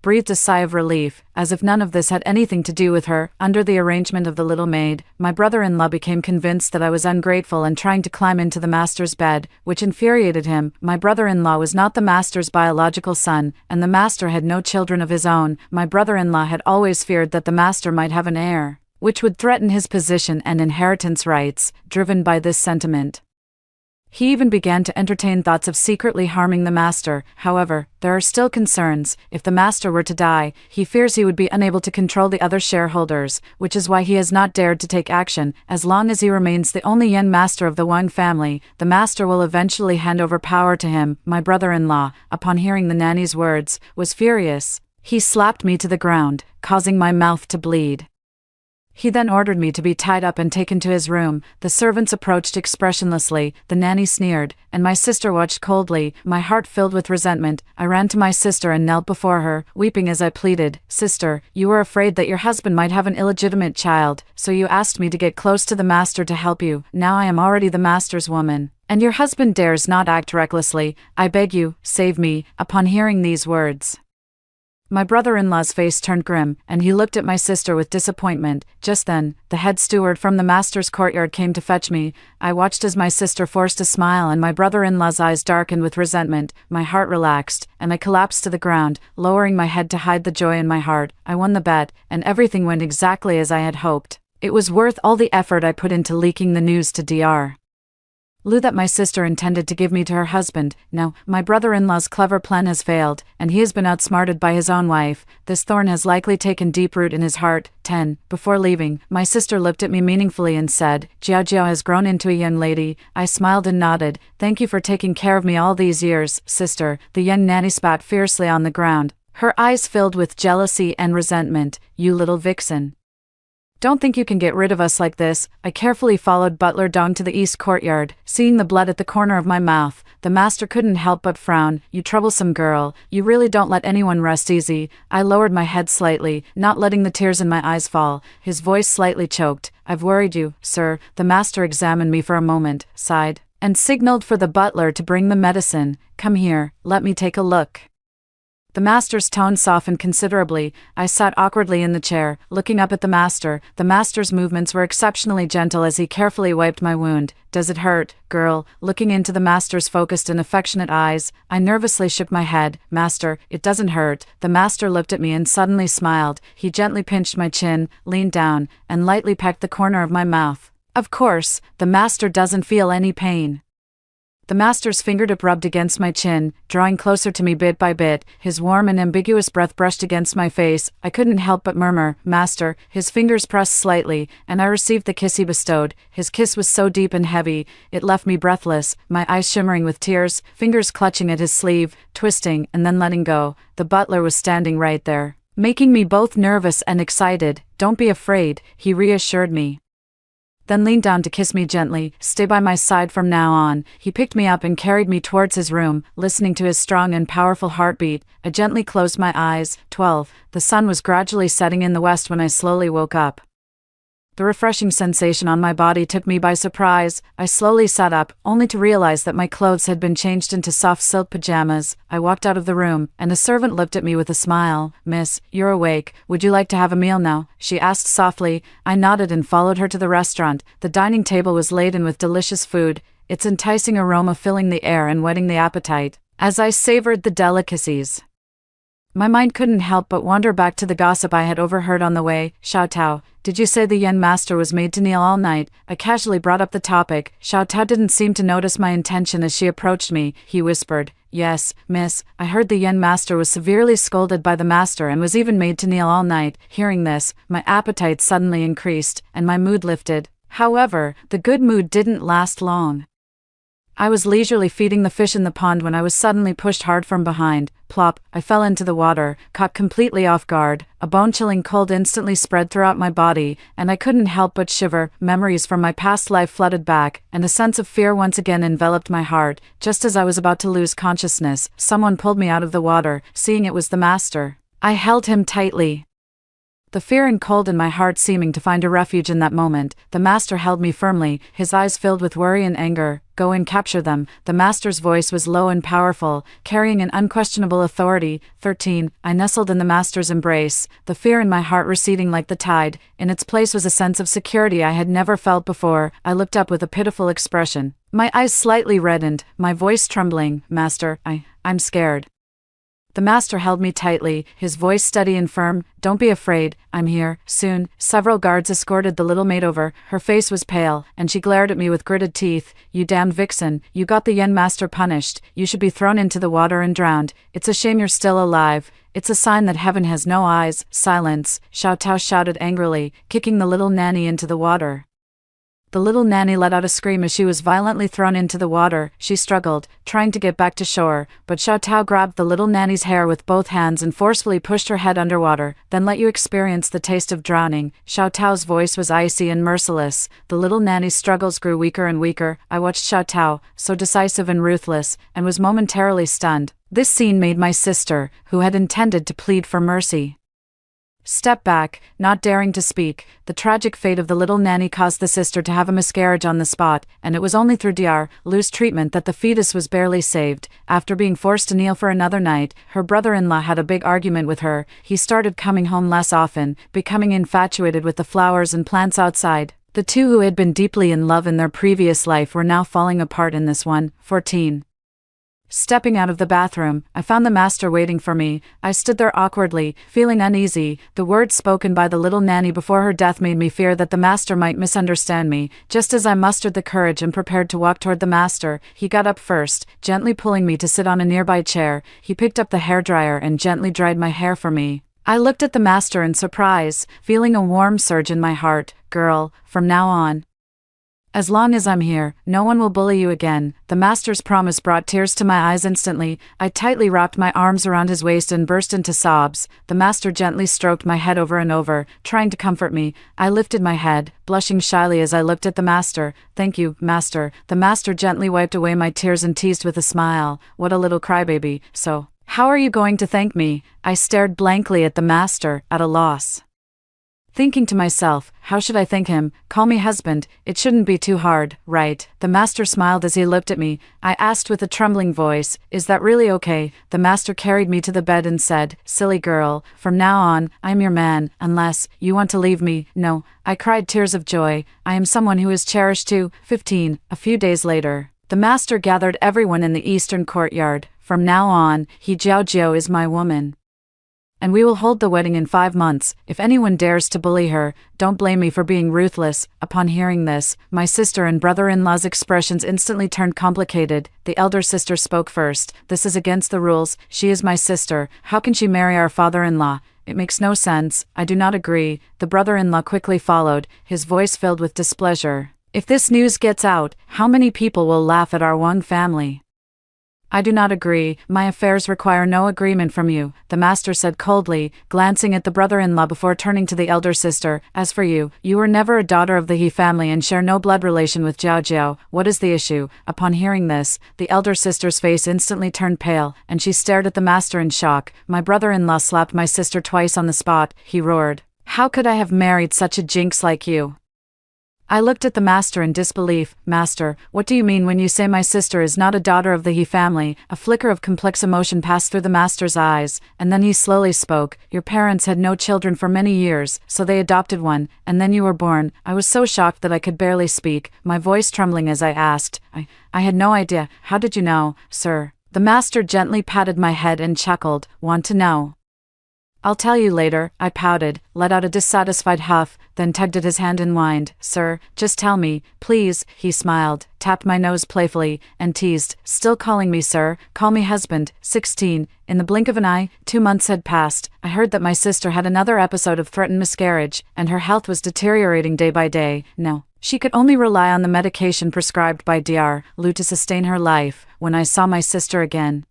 breathed a sigh of relief, as if none of this had anything to do with her. Under the arrangement of the little maid, my brother-in-law became convinced that I was ungrateful and trying to climb into the master's bed, which infuriated him. My brother-in-law was not the master's biological son, and the master had no children of his own. My brother-in-law had always feared that the master might have an heir, which would threaten his position and inheritance rights. Driven by this sentiment, he even began to entertain thoughts of secretly harming the master. However, there are still concerns. If the master were to die, he fears he would be unable to control the other shareholders, which is why he has not dared to take action. As long as he remains the only yen master of the Wang family, the master will eventually hand over power to him. My brother-in-law, upon hearing the nanny's words, was furious. He slapped me to the ground, causing my mouth to bleed. He then ordered me to be tied up and taken to his room. The servants approached expressionlessly, the nanny sneered, and my sister watched coldly. My heart filled with resentment, I ran to my sister and knelt before her, weeping as I pleaded, "Sister, you were afraid that your husband might have an illegitimate child, so you asked me to get close to the master to help you. Now I am already the master's woman, and your husband dares not act recklessly. I beg you, save me." Upon hearing these words, my brother-in-law's face turned grim, and he looked at my sister with disappointment. Just then, the head steward from the master's courtyard came to fetch me. I watched as my sister forced a smile and my brother-in-law's eyes darkened with resentment. My heart relaxed, and I collapsed to the ground, lowering my head to hide the joy in my heart. I won the bet, and everything went exactly as I had hoped. It was worth all the effort I put into leaking the news to Dr. Lu that my sister intended to give me to her husband. Now, my brother-in-law's clever plan has failed, and he has been outsmarted by his own wife. This thorn has likely taken deep root in his heart. 10. Before leaving, my sister looked at me meaningfully and said, "Jiao Jiao has grown into a young lady." I smiled and nodded. "Thank you for taking care of me all these years, sister." The young nanny spat fiercely on the ground, her eyes filled with jealousy and resentment. "You little vixen. Don't think you can get rid of us like this." I carefully followed Butler Dong to the east courtyard. Seeing the blood at the corner of my mouth, the master couldn't help but frown. "You troublesome girl, you really don't let anyone rest easy." I lowered my head slightly, not letting the tears in my eyes fall. His voice slightly choked. "I've worried you, sir." The master examined me for a moment, sighed, and signaled for the butler to bring the medicine. "Come here, let me take a look." The master's tone softened considerably. I sat awkwardly in the chair, looking up at the master. The master's movements were exceptionally gentle as he carefully wiped my wound. "Does it hurt, girl?" Looking into the master's focused and affectionate eyes, I nervously shook my head. "Master, it doesn't hurt." The master looked at me and suddenly smiled. He gently pinched my chin, leaned down, and lightly pecked the corner of my mouth. Of course, the master doesn't feel any pain. The master's fingertip rubbed against my chin, drawing closer to me bit by bit. His warm and ambiguous breath brushed against my face. I couldn't help but murmur, "Master." His fingers pressed slightly, and I received the kiss he bestowed. His kiss was so deep and heavy, it left me breathless, my eyes shimmering with tears, fingers clutching at his sleeve, twisting, and then letting go. The butler was standing right there, making me both nervous and excited. "Don't be afraid," he reassured me, then leaned down to kiss me gently. "Stay by my side from now on." He picked me up and carried me towards his room, listening to his strong and powerful heartbeat. I gently closed my eyes. 12. The sun was gradually setting in the west when I slowly woke up. The refreshing sensation on my body took me by surprise. I slowly sat up, only to realize that my clothes had been changed into soft silk pajamas. I walked out of the room, and a servant looked at me with a smile. "Miss, you're awake. Would you like to have a meal now?" she asked softly. I nodded and followed her to the restaurant. The dining table was laden with delicious food, its enticing aroma filling the air and whetting the appetite. As I savored the delicacies, my mind couldn't help but wander back to the gossip I had overheard on the way. "Xiao Tao, did you say the yen master was made to kneel all night?" I casually brought up the topic. Xiao Tao didn't seem to notice my intention as she approached me. He whispered, "Yes, miss, I heard the yen master was severely scolded by the master and was even made to kneel all night." Hearing this, my appetite suddenly increased, and my mood lifted. However, the good mood didn't last long. I was leisurely feeding the fish in the pond when I was suddenly pushed hard from behind. Plop, I fell into the water, caught completely off guard. A bone-chilling cold instantly spread throughout my body, and I couldn't help but shiver. Memories from my past life flooded back, and a sense of fear once again enveloped my heart. Just as I was about to lose consciousness, someone pulled me out of the water. Seeing it was the master, I held him tightly, the fear and cold in my heart seeming to find a refuge in that moment. The master held me firmly, his eyes filled with worry and anger. Go and capture them. The master's voice was low and powerful, carrying an unquestionable authority. 13. I nestled in the master's embrace, the fear in my heart receding like the tide. In its place was a sense of security I had never felt before. I looked up with a pitiful expression. My eyes slightly reddened, my voice trembling. Master, I'm scared. The master held me tightly, his voice steady and firm. Don't be afraid, I'm here, soon. Several guards escorted the little maid over. Her face was pale, and she glared at me with gritted teeth. You damned vixen, you got the yen master punished. You should be thrown into the water and drowned. It's a shame you're still alive. It's a sign that heaven has no eyes. Silence, Xiao Tao shouted angrily, kicking the little nanny into the water. The little nanny let out a scream as she was violently thrown into the water. She struggled, trying to get back to shore, but Xiao Tao grabbed the little nanny's hair with both hands and forcefully pushed her head underwater. Then let you experience the taste of drowning. Xiao Tao's voice was icy and merciless. The little nanny's struggles grew weaker and weaker. I watched Xiao Tao, so decisive and ruthless, and was momentarily stunned. This scene made my sister, who had intended to plead for mercy, step back, not daring to speak. The tragic fate of the little nanny caused the sister to have a miscarriage on the spot, and it was only through Lu's treatment that the fetus was barely saved. After being forced to kneel for another night, her brother-in-law had a big argument with her. He started coming home less often, becoming infatuated with the flowers and plants outside. The two who had been deeply in love in their previous life were now falling apart in this one. 14. Stepping out of the bathroom, I found the master waiting for me. I stood there awkwardly, feeling uneasy. The words spoken by the little nanny before her death made me fear that the master might misunderstand me. Just as I mustered the courage and prepared to walk toward the master, he got up first, gently pulling me to sit on a nearby chair. He picked up the hairdryer and gently dried my hair for me. I looked at the master in surprise, feeling a warm surge in my heart. Girl, from now on, as long as I'm here, no one will bully you again. The master's promise brought tears to my eyes instantly. I tightly wrapped my arms around his waist and burst into sobs. The master gently stroked my head over and over, trying to comfort me. I lifted my head, blushing shyly as I looked at the master. Thank you, master. The master gently wiped away my tears and teased with a smile. What a little crybaby. So, how are you going to thank me? I stared blankly at the master, at a loss. Thinking to myself, how should I thank him? Call me husband, it shouldn't be too hard, right? The master smiled as he looked at me. I asked with a trembling voice, is that really okay? The master carried me to the bed and said, silly girl, from now on, I'm your man, unless you want to leave me. No, I cried tears of joy. I am someone who is cherished too. 15. A few days later, the master gathered everyone in the eastern courtyard. From now on, Jiao is my woman, and we will hold the wedding in 5 months. If anyone dares to bully her, don't blame me for being ruthless. Upon hearing this, my sister and brother-in-law's expressions instantly turned complicated. The elder sister spoke first. This is against the rules. She is my sister. How can she marry our father-in-law? It makes no sense. I do not agree. The brother-in-law quickly followed, his voice filled with displeasure. If this news gets out, how many people will laugh at our Wang family? I do not agree. My affairs require no agreement from you, the master said coldly, glancing at the brother-in-law before turning to the elder sister. As for you, you were never a daughter of the He family and share no blood relation with Jiao. What is the issue? Upon hearing this, the elder sister's face instantly turned pale, and she stared at the master in shock. My brother-in-law slapped my sister twice on the spot. He roared, how could I have married such a jinx like you? I looked at the master in disbelief. Master, what do you mean when you say my sister is not a daughter of the He family? A flicker of complex emotion passed through the master's eyes, and then he slowly spoke. Your parents had no children for many years, so they adopted one, and then you were born. I was so shocked that I could barely speak, my voice trembling as I asked, I had no idea. How did you know, sir? The master gently patted my head and chuckled. Want to know? I'll tell you later, I pouted, let out a dissatisfied huff, then tugged at his hand and whined. Sir, just tell me, please. He smiled, tapped my nose playfully, and teased, still calling me sir, call me husband. 16. In the blink of an eye, 2 months had passed. I heard that my sister had another episode of threatened miscarriage, and her health was deteriorating day by day. No, she could only rely on the medication prescribed by Lu to sustain her life. When I saw my sister again,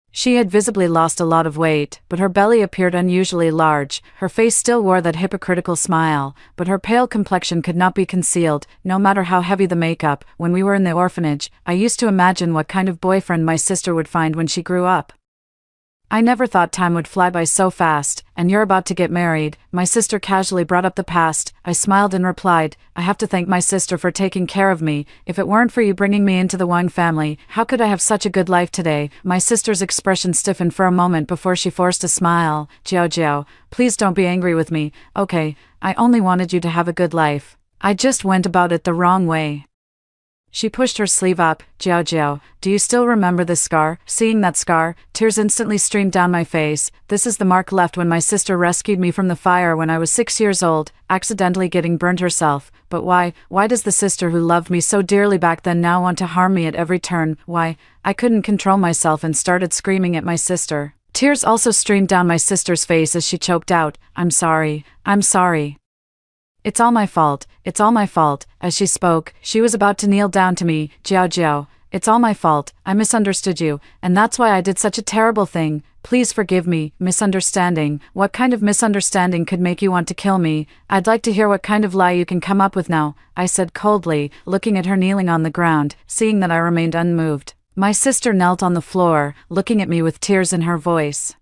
she had visibly lost a lot of weight, but her belly appeared unusually large. Her face still wore that hypocritical smile, but her pale complexion could not be concealed, no matter how heavy the makeup. When we were in the orphanage, I used to imagine what kind of boyfriend my sister would find when she grew up. I never thought time would fly by so fast, and you're about to get married. My sister casually brought up the past. I smiled and replied, I have to thank my sister for taking care of me. If it weren't for you bringing me into the Wang family, how could I have such a good life today? My sister's expression stiffened for a moment before she forced a smile. Jiao, please don't be angry with me. Okay, I only wanted you to have a good life. I just went about it the wrong way. She pushed her sleeve up. Jiao, do you still remember this scar? Seeing that scar, tears instantly streamed down my face. This is the mark left when my sister rescued me from the fire when I was 6 years old, accidentally getting burned herself. But why does the sister who loved me so dearly back then now want to harm me at every turn? Why? I couldn't control myself and started screaming at my sister. Tears also streamed down my sister's face as she choked out, I'm sorry. It's all my fault. As she spoke, she was about to kneel down to me. Jiao, it's all my fault. I misunderstood you, and that's why I did such a terrible thing. Please forgive me. Misunderstanding. What kind of misunderstanding could make you want to kill me? I'd like to hear what kind of lie you can come up with now, I said coldly, looking at her kneeling on the ground. Seeing that I remained unmoved, my sister knelt on the floor, looking at me with tears in her voice,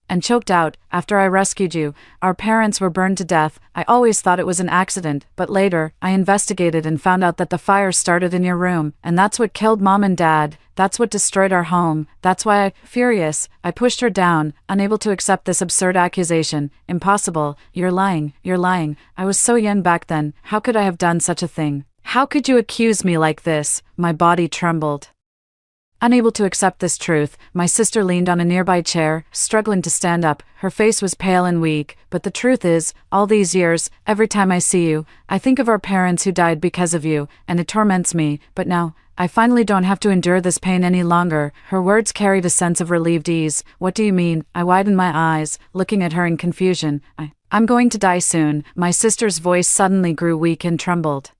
and choked out, after I rescued you, our parents were burned to death. I always thought it was an accident, but later, I investigated and found out that the fire started in your room, and that's what killed Mom and Dad. That's what destroyed our home. That's why furious, I pushed her down, unable to accept this absurd accusation. Impossible. You're lying. I was so young back then. How could I have done such a thing? How could you accuse me like this? My body trembled. Unable to accept this truth, my sister leaned on a nearby chair, struggling to stand up. Her face was pale and weak, but the truth is, all these years, every time I see you, I think of our parents who died because of you, and it torments me. But now, I finally don't have to endure this pain any longer. Her words carried a sense of relieved ease. What do you mean? I widened my eyes, looking at her in confusion. I'm going to die soon. My sister's voice suddenly grew weak and trembled.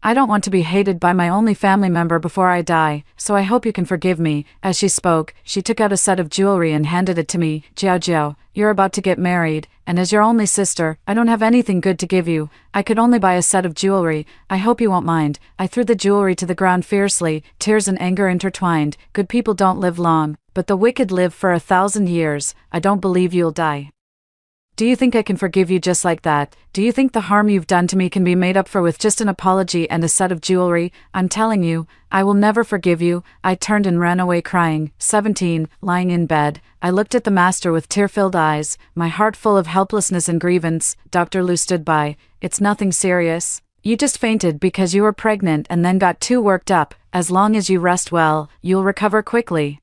I don't want to be hated by my only family member before I die, so I hope you can forgive me. As she spoke, she took out a set of jewelry and handed it to me. Jiao, you're about to get married, and as your only sister, I don't have anything good to give you. I could only buy a set of jewelry. I hope you won't mind. I threw the jewelry to the ground fiercely, tears and anger intertwined. Good people don't live long, but the wicked live for 1,000 years. I don't believe you'll die. Do you think I can forgive you just like that? Do you think the harm you've done to me can be made up for with just an apology and a set of jewelry? I'm telling you, I will never forgive you. I turned and ran away crying. 17, lying in bed, I looked at the master with tear-filled eyes, my heart full of helplessness and grievance. Dr. Lu stood by. It's nothing serious. You just fainted because you were pregnant and then got too worked up. As long as you rest well, you'll recover quickly.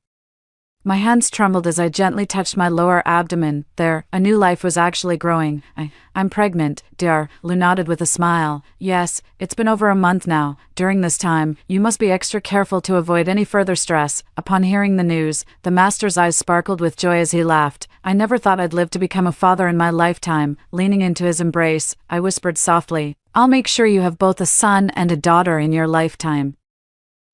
My hands trembled as I gently touched my lower abdomen. There, a new life was actually growing. I'm pregnant, dear. Lu nodded with a smile. Yes, it's been over a month now. During this time, you must be extra careful to avoid any further stress. Upon hearing the news, the master's eyes sparkled with joy as he laughed. I never thought I'd live to become a father in my lifetime. Leaning into his embrace, I whispered softly, I'll make sure you have both a son and a daughter in your lifetime.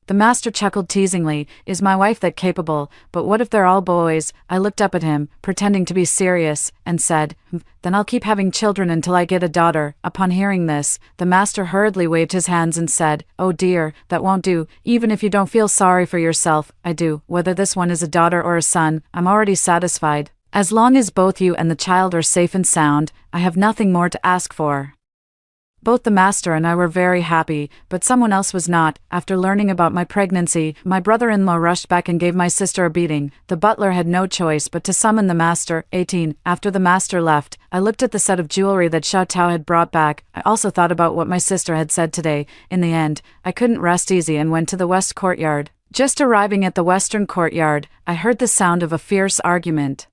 The master chuckled teasingly. Is my wife that capable? But what if they're all boys? I looked up at him, pretending to be serious, and said, Then I'll keep having children until I get a daughter. Upon hearing this, the master hurriedly waved his hands and said, Oh dear, that won't do. Even if you don't feel sorry for yourself, I do. Whether this one is a daughter or a son, I'm already satisfied. As long as both you and the child are safe and sound, I have nothing more to ask for. Both the master and I were very happy, but someone else was not. After learning about my pregnancy, my brother-in-law rushed back and gave my sister a beating. The butler had no choice but to summon the master. 18. After the master left, I looked at the set of jewelry that Xiao Tao had brought back. I also thought about what my sister had said today. In the end, I couldn't rest easy and went to the west courtyard. Just arriving at the western courtyard, I heard the sound of a fierce argument.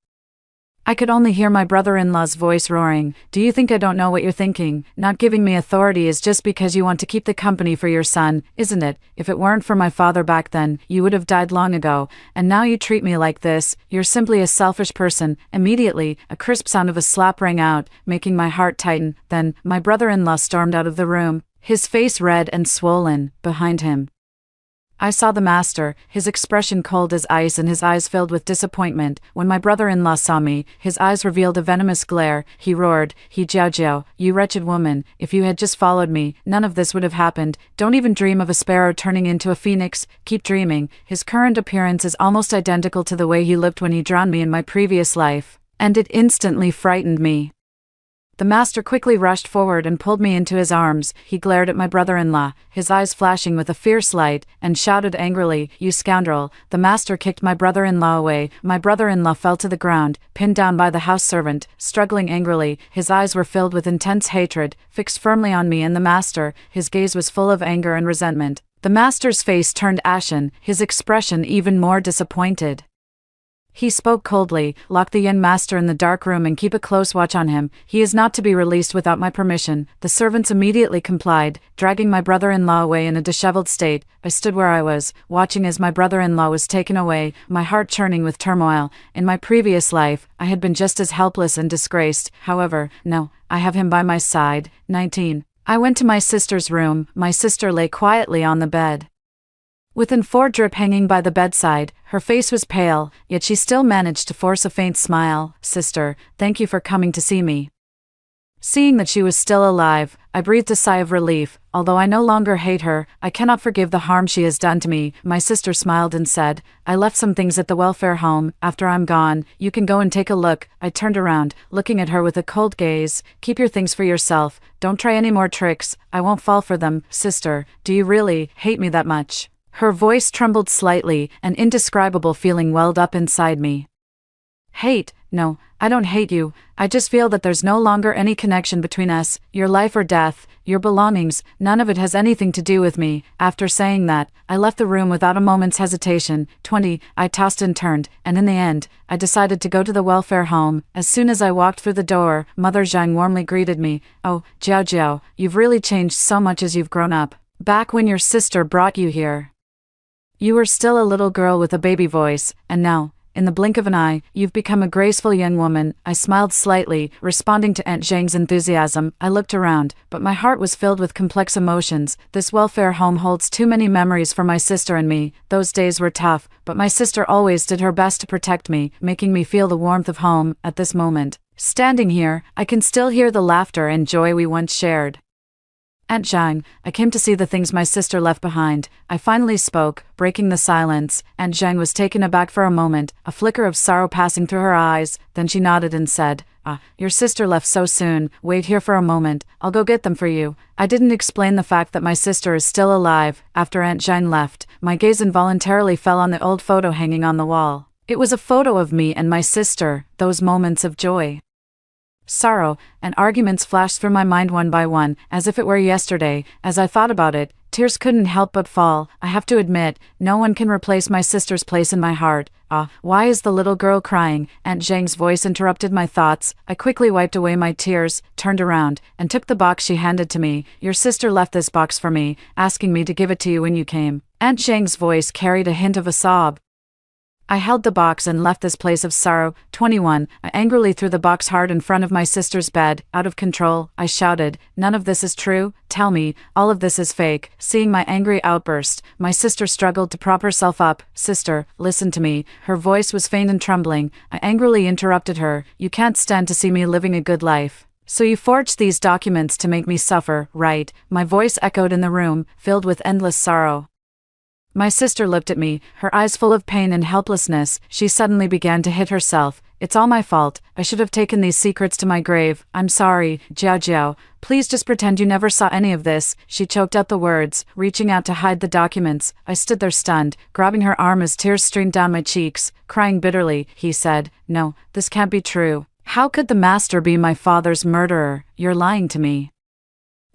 I could only hear my brother-in-law's voice roaring. Do you think I don't know what you're thinking? Not giving me authority is just because you want to keep the company for your son, isn't it? If it weren't for my father back then, you would have died long ago. And now you treat me like this. You're simply a selfish person. Immediately, a crisp sound of a slap rang out, making my heart tighten. Then, my brother-in-law stormed out of the room, his face red and swollen. Behind him, I saw the master, his expression cold as ice and his eyes filled with disappointment. When my brother-in-law saw me, his eyes revealed a venomous glare. He roared, Jiao, you wretched woman, if you had just followed me, none of this would have happened. Don't even dream of a sparrow turning into a phoenix. Keep dreaming. His current appearance is almost identical to the way he looked when he drowned me in my previous life, and it instantly frightened me. The master quickly rushed forward and pulled me into his arms. He glared at my brother-in-law, his eyes flashing with a fierce light, and shouted angrily, You scoundrel! The master kicked my brother-in-law away. My brother-in-law fell to the ground, pinned down by the house servant, struggling angrily. His eyes were filled with intense hatred, fixed firmly on me and the master. His gaze was full of anger and resentment. The master's face turned ashen, his expression even more disappointed. He spoke coldly, Lock the young master in the dark room and keep a close watch on him. He is not to be released without my permission. The servants immediately complied, dragging my brother-in-law away in a disheveled state. I stood where I was, watching as my brother-in-law was taken away, my heart churning with turmoil. In my previous life, I had been just as helpless and disgraced. However, no, I have him by my side. 19. I went to my sister's room. My sister lay quietly on the bed. With an four drip hanging by the bedside, her face was pale, yet she still managed to force a faint smile. Sister, thank you for coming to see me. Seeing that she was still alive, I breathed a sigh of relief. Although I no longer hate her, I cannot forgive the harm she has done to me. My sister smiled and said, I left some things at the welfare home. After I'm gone, you can go and take a look. I turned around, looking at her with a cold gaze. Keep your things for yourself. Don't try any more tricks. I won't fall for them. Sister, do you really hate me that much? Her voice trembled slightly, an indescribable feeling welled up inside me. Hate? No, I don't hate you. I just feel that there's no longer any connection between us, your life or death, your belongings, none of it has anything to do with me. After saying that, I left the room without a moment's hesitation. 20. I tossed and turned, and in the end, I decided to go to the welfare home. As soon as I walked through the door, Mother Zhang warmly greeted me. Oh, Jiao, you've really changed so much as you've grown up. Back when your sister brought you here, you were still a little girl with a baby voice, and now, in the blink of an eye, you've become a graceful young woman. I smiled slightly, responding to Aunt Zhang's enthusiasm. I looked around, but my heart was filled with complex emotions. This welfare home holds too many memories for my sister and me. Those days were tough, but my sister always did her best to protect me, making me feel the warmth of home. At this moment, standing here, I can still hear the laughter and joy we once shared. Aunt Zhang, I came to see the things my sister left behind. I finally spoke, breaking the silence. Aunt Zhang was taken aback for a moment, a flicker of sorrow passing through her eyes. Then she nodded and said, your sister left so soon. Wait here for a moment, I'll go get them for you. I didn't explain the fact that my sister is still alive. After Aunt Zhang left, my gaze involuntarily fell on the old photo hanging on the wall. It was a photo of me and my sister, those moments of joy, sorrow, and arguments flashed through my mind one by one, as if it were yesterday. As I thought about it, tears couldn't help but fall. I have to admit, no one can replace my sister's place in my heart. Why is the little girl crying? Aunt Zhang's voice interrupted my thoughts. I quickly wiped away my tears, turned around, and took the box she handed to me. Your sister left this box for me, asking me to give it to you when you came. Aunt Zhang's voice carried a hint of a sob. I held the box and left this place of sorrow. 21. I angrily threw the box hard in front of my sister's bed. Out of control, I shouted, none of this is true. Tell me, all of this is fake. Seeing my angry outburst, my sister struggled to prop herself up. Sister, listen to me. Her voice was faint and trembling. I angrily interrupted her. You can't stand to see me living a good life. So you forged these documents to make me suffer, right? My voice echoed in the room, filled with endless sorrow. My sister looked at me, her eyes full of pain and helplessness. She suddenly began to hit herself. It's all my fault. I should have taken these secrets to my grave. I'm sorry, Jiao. Please just pretend you never saw any of this. She choked out the words, reaching out to hide the documents. I stood there stunned, grabbing her arm as tears streamed down my cheeks, crying bitterly. He said, no, this can't be true. How could the master be my father's murderer? You're lying to me.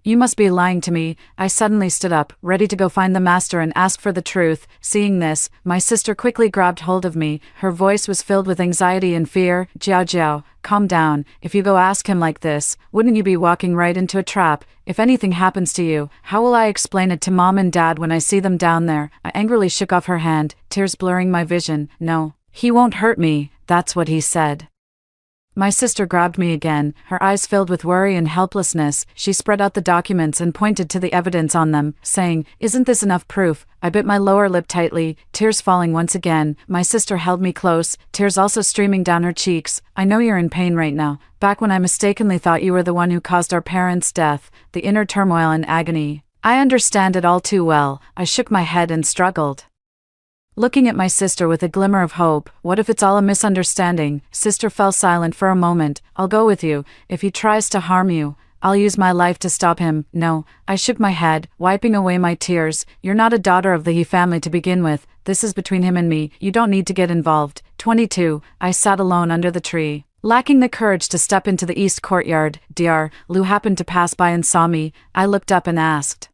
You must be lying to me. I suddenly stood up, ready to go find the master and ask for the truth. Seeing this, my sister quickly grabbed hold of me. Her voice was filled with anxiety and fear. Jiao, calm down. If you go ask him like this, wouldn't you be walking right into a trap? If anything happens to you, how will I explain it to Mom and Dad when I see them down there? I angrily shook off her hand, tears blurring my vision. No, he won't hurt me. That's what he said. My sister grabbed me again, her eyes filled with worry and helplessness. She spread out the documents and pointed to the evidence on them, saying, "Isn't this enough proof?" I bit my lower lip tightly, tears falling once again. My sister held me close, tears also streaming down her cheeks. "I know you're in pain right now. Back when I mistakenly thought you were the one who caused our parents' death, the inner turmoil and agony. I understand it all too well." I shook my head and struggled, looking at my sister with a glimmer of hope. "What if it's all a misunderstanding?" Sister fell silent for a moment. "I'll go with you. If he tries to harm you, I'll use my life to stop him." "No." I shook my head, wiping away my tears. "You're not a daughter of the He family to begin with. This is between him and me. You don't need to get involved." 22. I sat alone under the tree, lacking the courage to step into the east courtyard. Dr. Lou happened to pass by and saw me. I looked up and asked,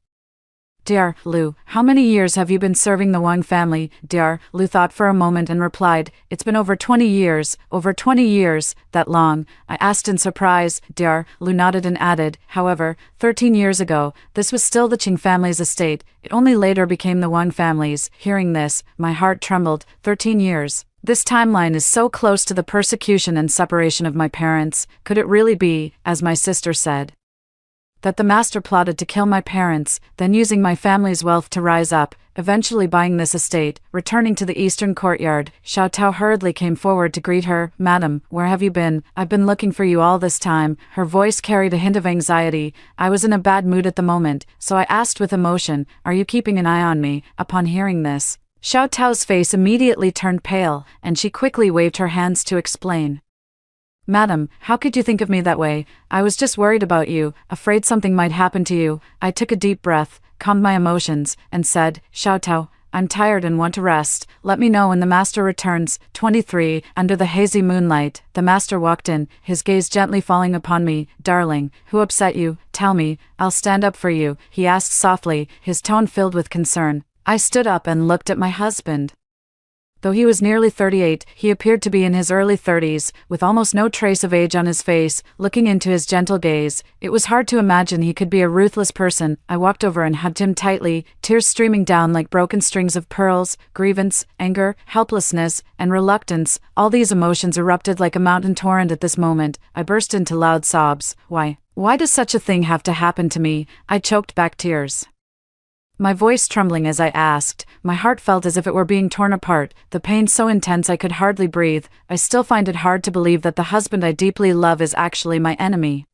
"Dr. Lou, how many years have you been serving the Wang family?" Dr. Lou thought for a moment and replied, "It's been over 20 years. Over 20 years, that long?" I asked in surprise. Dr. Lou nodded and added, "However, 13 years ago, this was still the Qing family's estate. It only later became the Wang family's." Hearing this, my heart trembled. 13 years. This timeline is so close to the persecution and separation of my parents. Could it really be, as my sister said, that the master plotted to kill my parents, then using my family's wealth to rise up, eventually buying this estate? Returning to the eastern courtyard, Xiao Tao hurriedly came forward to greet her. "Madam, where have you been? I've been looking for you all this time." Her voice carried a hint of anxiety. I was in a bad mood at the moment, so I asked with emotion, "Are you keeping an eye on me?" Upon hearing this, Xiao Tao's face immediately turned pale, and she quickly waved her hands to explain. "Madam, how could you think of me that way? I was just worried about you, afraid something might happen to you." I took a deep breath, calmed my emotions, and said, "Xiao Tao, I'm tired and want to rest. Let me know when the master returns." 23. Under the hazy moonlight, the master walked in, his gaze gently falling upon me. "Darling, who upset you? Tell me, I'll stand up for you," he asked softly, his tone filled with concern. I stood up and looked at my husband. Though he was nearly 38, he appeared to be in his early 30s, with almost no trace of age on his face. Looking into his gentle gaze, it was hard to imagine he could be a ruthless person. I walked over and hugged him tightly, tears streaming down like broken strings of pearls. Grievance, anger, helplessness, and reluctance, all these emotions erupted like a mountain torrent at this moment. I burst into loud sobs. Why does such a thing have to happen to me?" I choked back tears, my voice trembling as I asked. My heart felt as if it were being torn apart, the pain so intense I could hardly breathe. I still find it hard to believe that the husband I deeply love is actually my enemy.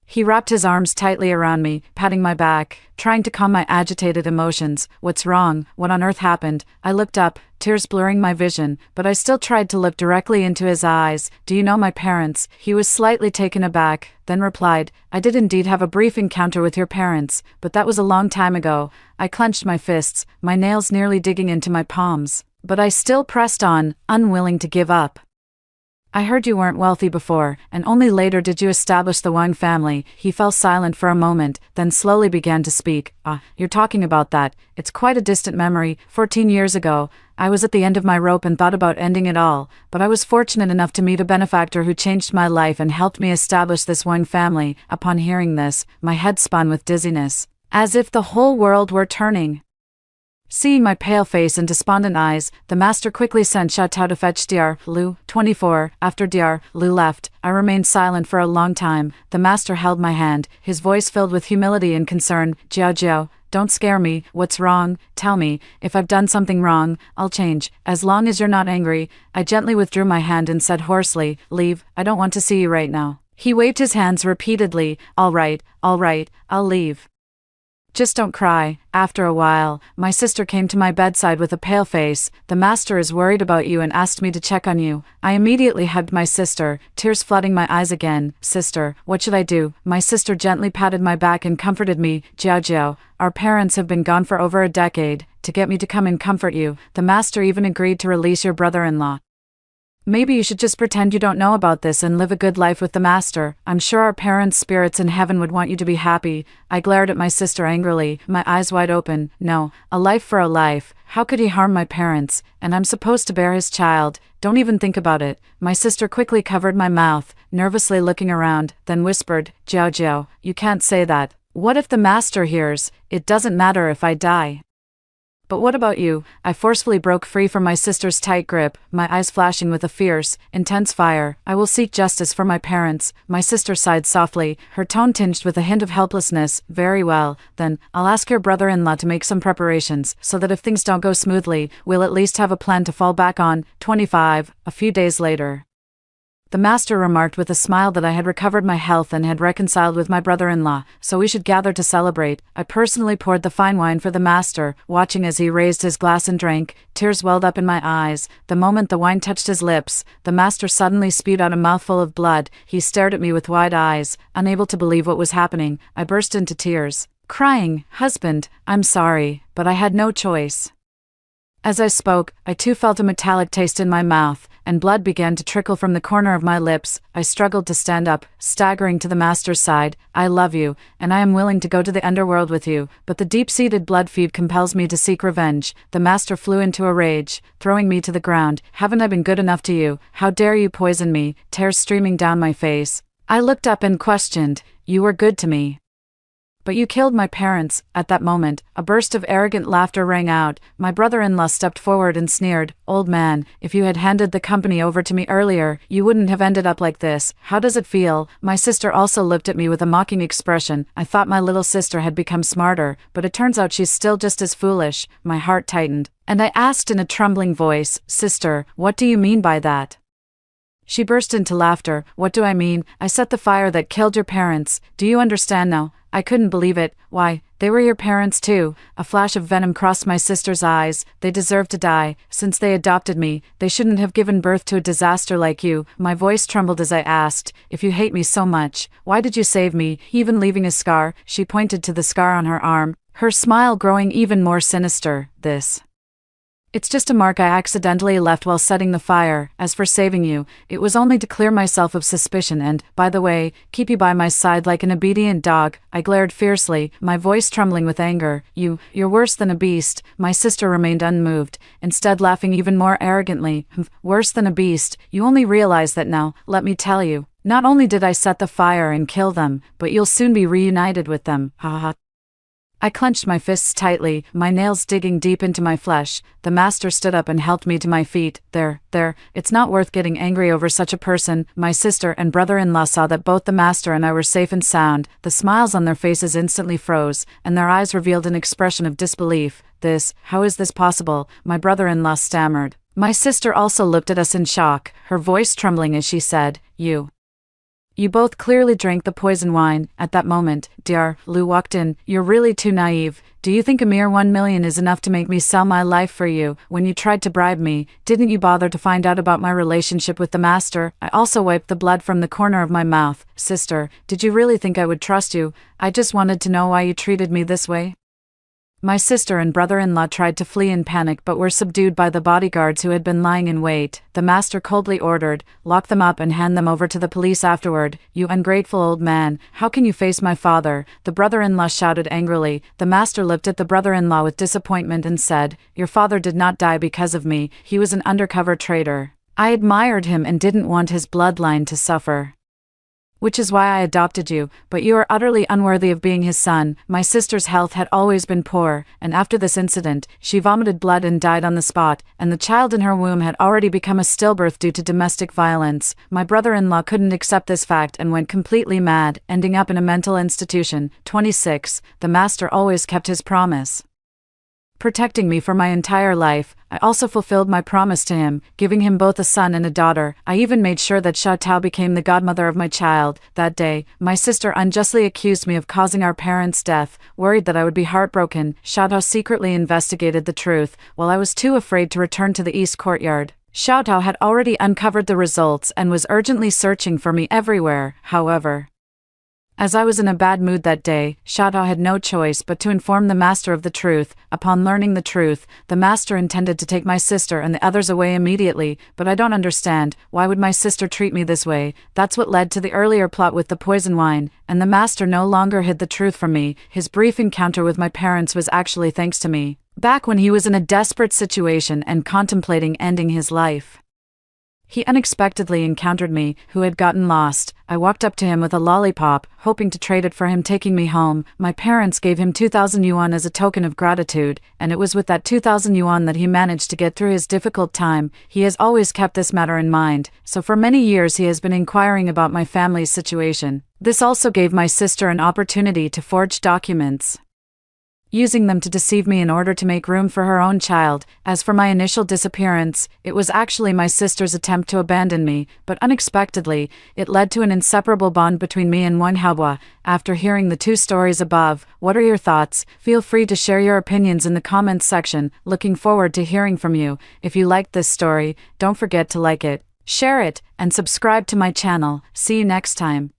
He wrapped his arms tightly around me, patting my back, trying to calm my agitated emotions. "What's wrong? What on earth happened?" I looked up, tears blurring my vision, but I still tried to look directly into his eyes. "Do you know my parents?" He was slightly taken aback, then replied, "I did indeed have a brief encounter with your parents, but that was a long time ago." I clenched my fists, my nails nearly digging into my palms, but I still pressed on, unwilling to give up. "I heard you weren't wealthy before, and only later did you establish the Wang family." He fell silent for a moment, then slowly began to speak. You're talking about that. It's quite a distant memory. 14 years ago, I was at the end of my rope and thought about ending it all, but I was fortunate enough to meet a benefactor who changed my life and helped me establish this Wang family." Upon hearing this, my head spun with dizziness, as if the whole world were turning. Seeing my pale face and despondent eyes, the master quickly sent Xiao Tao to fetch Dr. Lou. 24. After Dr. Lou left, I remained silent for a long time. The master held my hand, his voice filled with humility and concern. Jiao, don't scare me. What's wrong? Tell me. If I've done something wrong, I'll change. As long as you're not angry." I gently withdrew my hand and said hoarsely, "Leave. I don't want to see you right now." He waved his hands repeatedly. All right, I'll leave. Just don't cry." After a while, my sister came to my bedside with a pale face. "The master is worried about you and asked me to check on you." I immediately hugged my sister, tears flooding my eyes again. "Sister, what should I do?" My sister gently patted my back and comforted me. Jiao, our parents have been gone for over a decade. To get me to come and comfort you, the master even agreed to release your brother-in-law. Maybe you should just pretend you don't know about this and live a good life with the master. I'm sure our parents' spirits in heaven would want you to be happy." I glared at my sister angrily, my eyes wide open. "No, a life for a life. How could he harm my parents? And I'm supposed to bear his child. Don't even think about it." My sister quickly covered my mouth, nervously looking around, then whispered, Jiao, you can't say that. What if the master hears? It doesn't matter if I die. But what about you? I forcefully broke free from my sister's tight grip, my eyes flashing with a fierce, intense fire. I will seek justice for my parents. My sister sighed softly, her tone tinged with a hint of helplessness. Very well, then, I'll ask your brother-in-law to make some preparations, so that if things don't go smoothly, we'll at least have a plan to fall back on. 25. A few days later. The master remarked with a smile that I had recovered my health and had reconciled with my brother-in-law, so we should gather to celebrate. I personally poured the fine wine for the master, watching as he raised his glass and drank. Tears welled up in my eyes. The moment the wine touched his lips, the master suddenly spewed out a mouthful of blood. He stared at me with wide eyes, unable to believe what was happening. I burst into tears, crying, "Husband, I'm sorry, but I had no choice." As I spoke, I too felt a metallic taste in my mouth, and blood began to trickle from the corner of my lips. I struggled to stand up, staggering to the master's side. "I love you, and I am willing to go to the underworld with you, but the deep-seated blood feud compels me to seek revenge." The master flew into a rage, throwing me to the ground. "Haven't I been good enough to you? How dare you poison me?" Tears streaming down my face. I looked up and questioned, "You were good to me. But you killed my parents." At that moment, a burst of arrogant laughter rang out. My brother-in-law stepped forward and sneered, "Old man, if you had handed the company over to me earlier, you wouldn't have ended up like this. How does it feel?" My sister also looked at me with a mocking expression. I thought my little sister had become smarter, but it turns out she's still just as foolish. My heart tightened, and I asked in a trembling voice, "Sister, what do you mean by that?" She burst into laughter. "What do I mean? I set the fire that killed your parents. Do you understand now?" I couldn't believe it. "Why, they were your parents too." A flash of venom crossed my sister's eyes. "They deserve to die. Since they adopted me, they shouldn't have given birth to a disaster like you." My voice trembled as I asked, "If you hate me so much, why did you save me, even leaving a scar?" She pointed to the scar on her arm, her smile growing even more sinister. It's just a mark I accidentally left while setting the fire. As for saving you, it was only to clear myself of suspicion and, by the way, keep you by my side like an obedient dog." I glared fiercely, my voice trembling with anger. You're worse than a beast." My sister remained unmoved, instead laughing even more arrogantly. "Worse than a beast? You only realize that now. Let me tell you, not only did I set the fire and kill them, but you'll soon be reunited with them. Ha ha." I clenched my fists tightly, my nails digging deep into my flesh. The master stood up and helped me to my feet. There, it's not worth getting angry over such a person." My sister and brother-in-law saw that both the master and I were safe and sound. The smiles on their faces instantly froze, and their eyes revealed an expression of disbelief. How is this possible?" my brother-in-law stammered. My sister also looked at us in shock, her voice trembling as she said, You both clearly drank the poison wine." At that moment, Dr. Lu walked in. "You're really too naive. Do you think a mere 1 million is enough to make me sell my life for you? When you tried to bribe me, didn't you bother to find out about my relationship with the master?" I also wiped the blood from the corner of my mouth. "Sister, did you really think I would trust you? I just wanted to know why you treated me this way." My sister and brother-in-law tried to flee in panic but were subdued by the bodyguards who had been lying in wait. The master coldly ordered, "Lock them up and hand them over to the police afterward." "You ungrateful old man, how can you face my father?" the brother-in-law shouted angrily. The master looked at the brother-in-law with disappointment and said, "Your father did not die because of me. He was an undercover traitor. I admired him and didn't want his bloodline to suffer. Which is why I adopted you, but you are utterly unworthy of being his son." My sister's health had always been poor, and after this incident, she vomited blood and died on the spot, and the child in her womb had already become a stillbirth due to domestic violence. My brother-in-law couldn't accept this fact and went completely mad, ending up in a mental institution. 26. The master always kept his promise, protecting me for my entire life. I also fulfilled my promise to him, giving him both a son and a daughter. I even made sure that Xiao Tao became the godmother of my child. That day, my sister unjustly accused me of causing our parents' death. Worried that I would be heartbroken, Xiao Tao secretly investigated the truth, while I was too afraid to return to the East Courtyard. Xiao Tao had already uncovered the results and was urgently searching for me everywhere. However, as I was in a bad mood that day, Xiao Tao had no choice but to inform the master of the truth. Upon learning the truth, the master intended to take my sister and the others away immediately, but I don't understand, why would my sister treat me this way? That's what led to the earlier plot with the poison wine, and the master no longer hid the truth from me. His brief encounter with my parents was actually thanks to me, back when he was in a desperate situation and contemplating ending his life. He unexpectedly encountered me, who had gotten lost. I walked up to him with a lollipop, hoping to trade it for him taking me home. My parents gave him 2,000 yuan as a token of gratitude, and it was with that 2,000 yuan that he managed to get through his difficult time. He has always kept this matter in mind, so for many years he has been inquiring about my family's situation. This also gave my sister an opportunity to forge documents, using them to deceive me in order to make room for her own child. As for my initial disappearance, it was actually my sister's attempt to abandon me, but unexpectedly, it led to an inseparable bond between me and Wen Haobo. After hearing the two stories above, what are your thoughts? Feel free to share your opinions in the comments section. Looking forward to hearing from you. If you liked this story, don't forget to like it, share it, and subscribe to my channel. See you next time.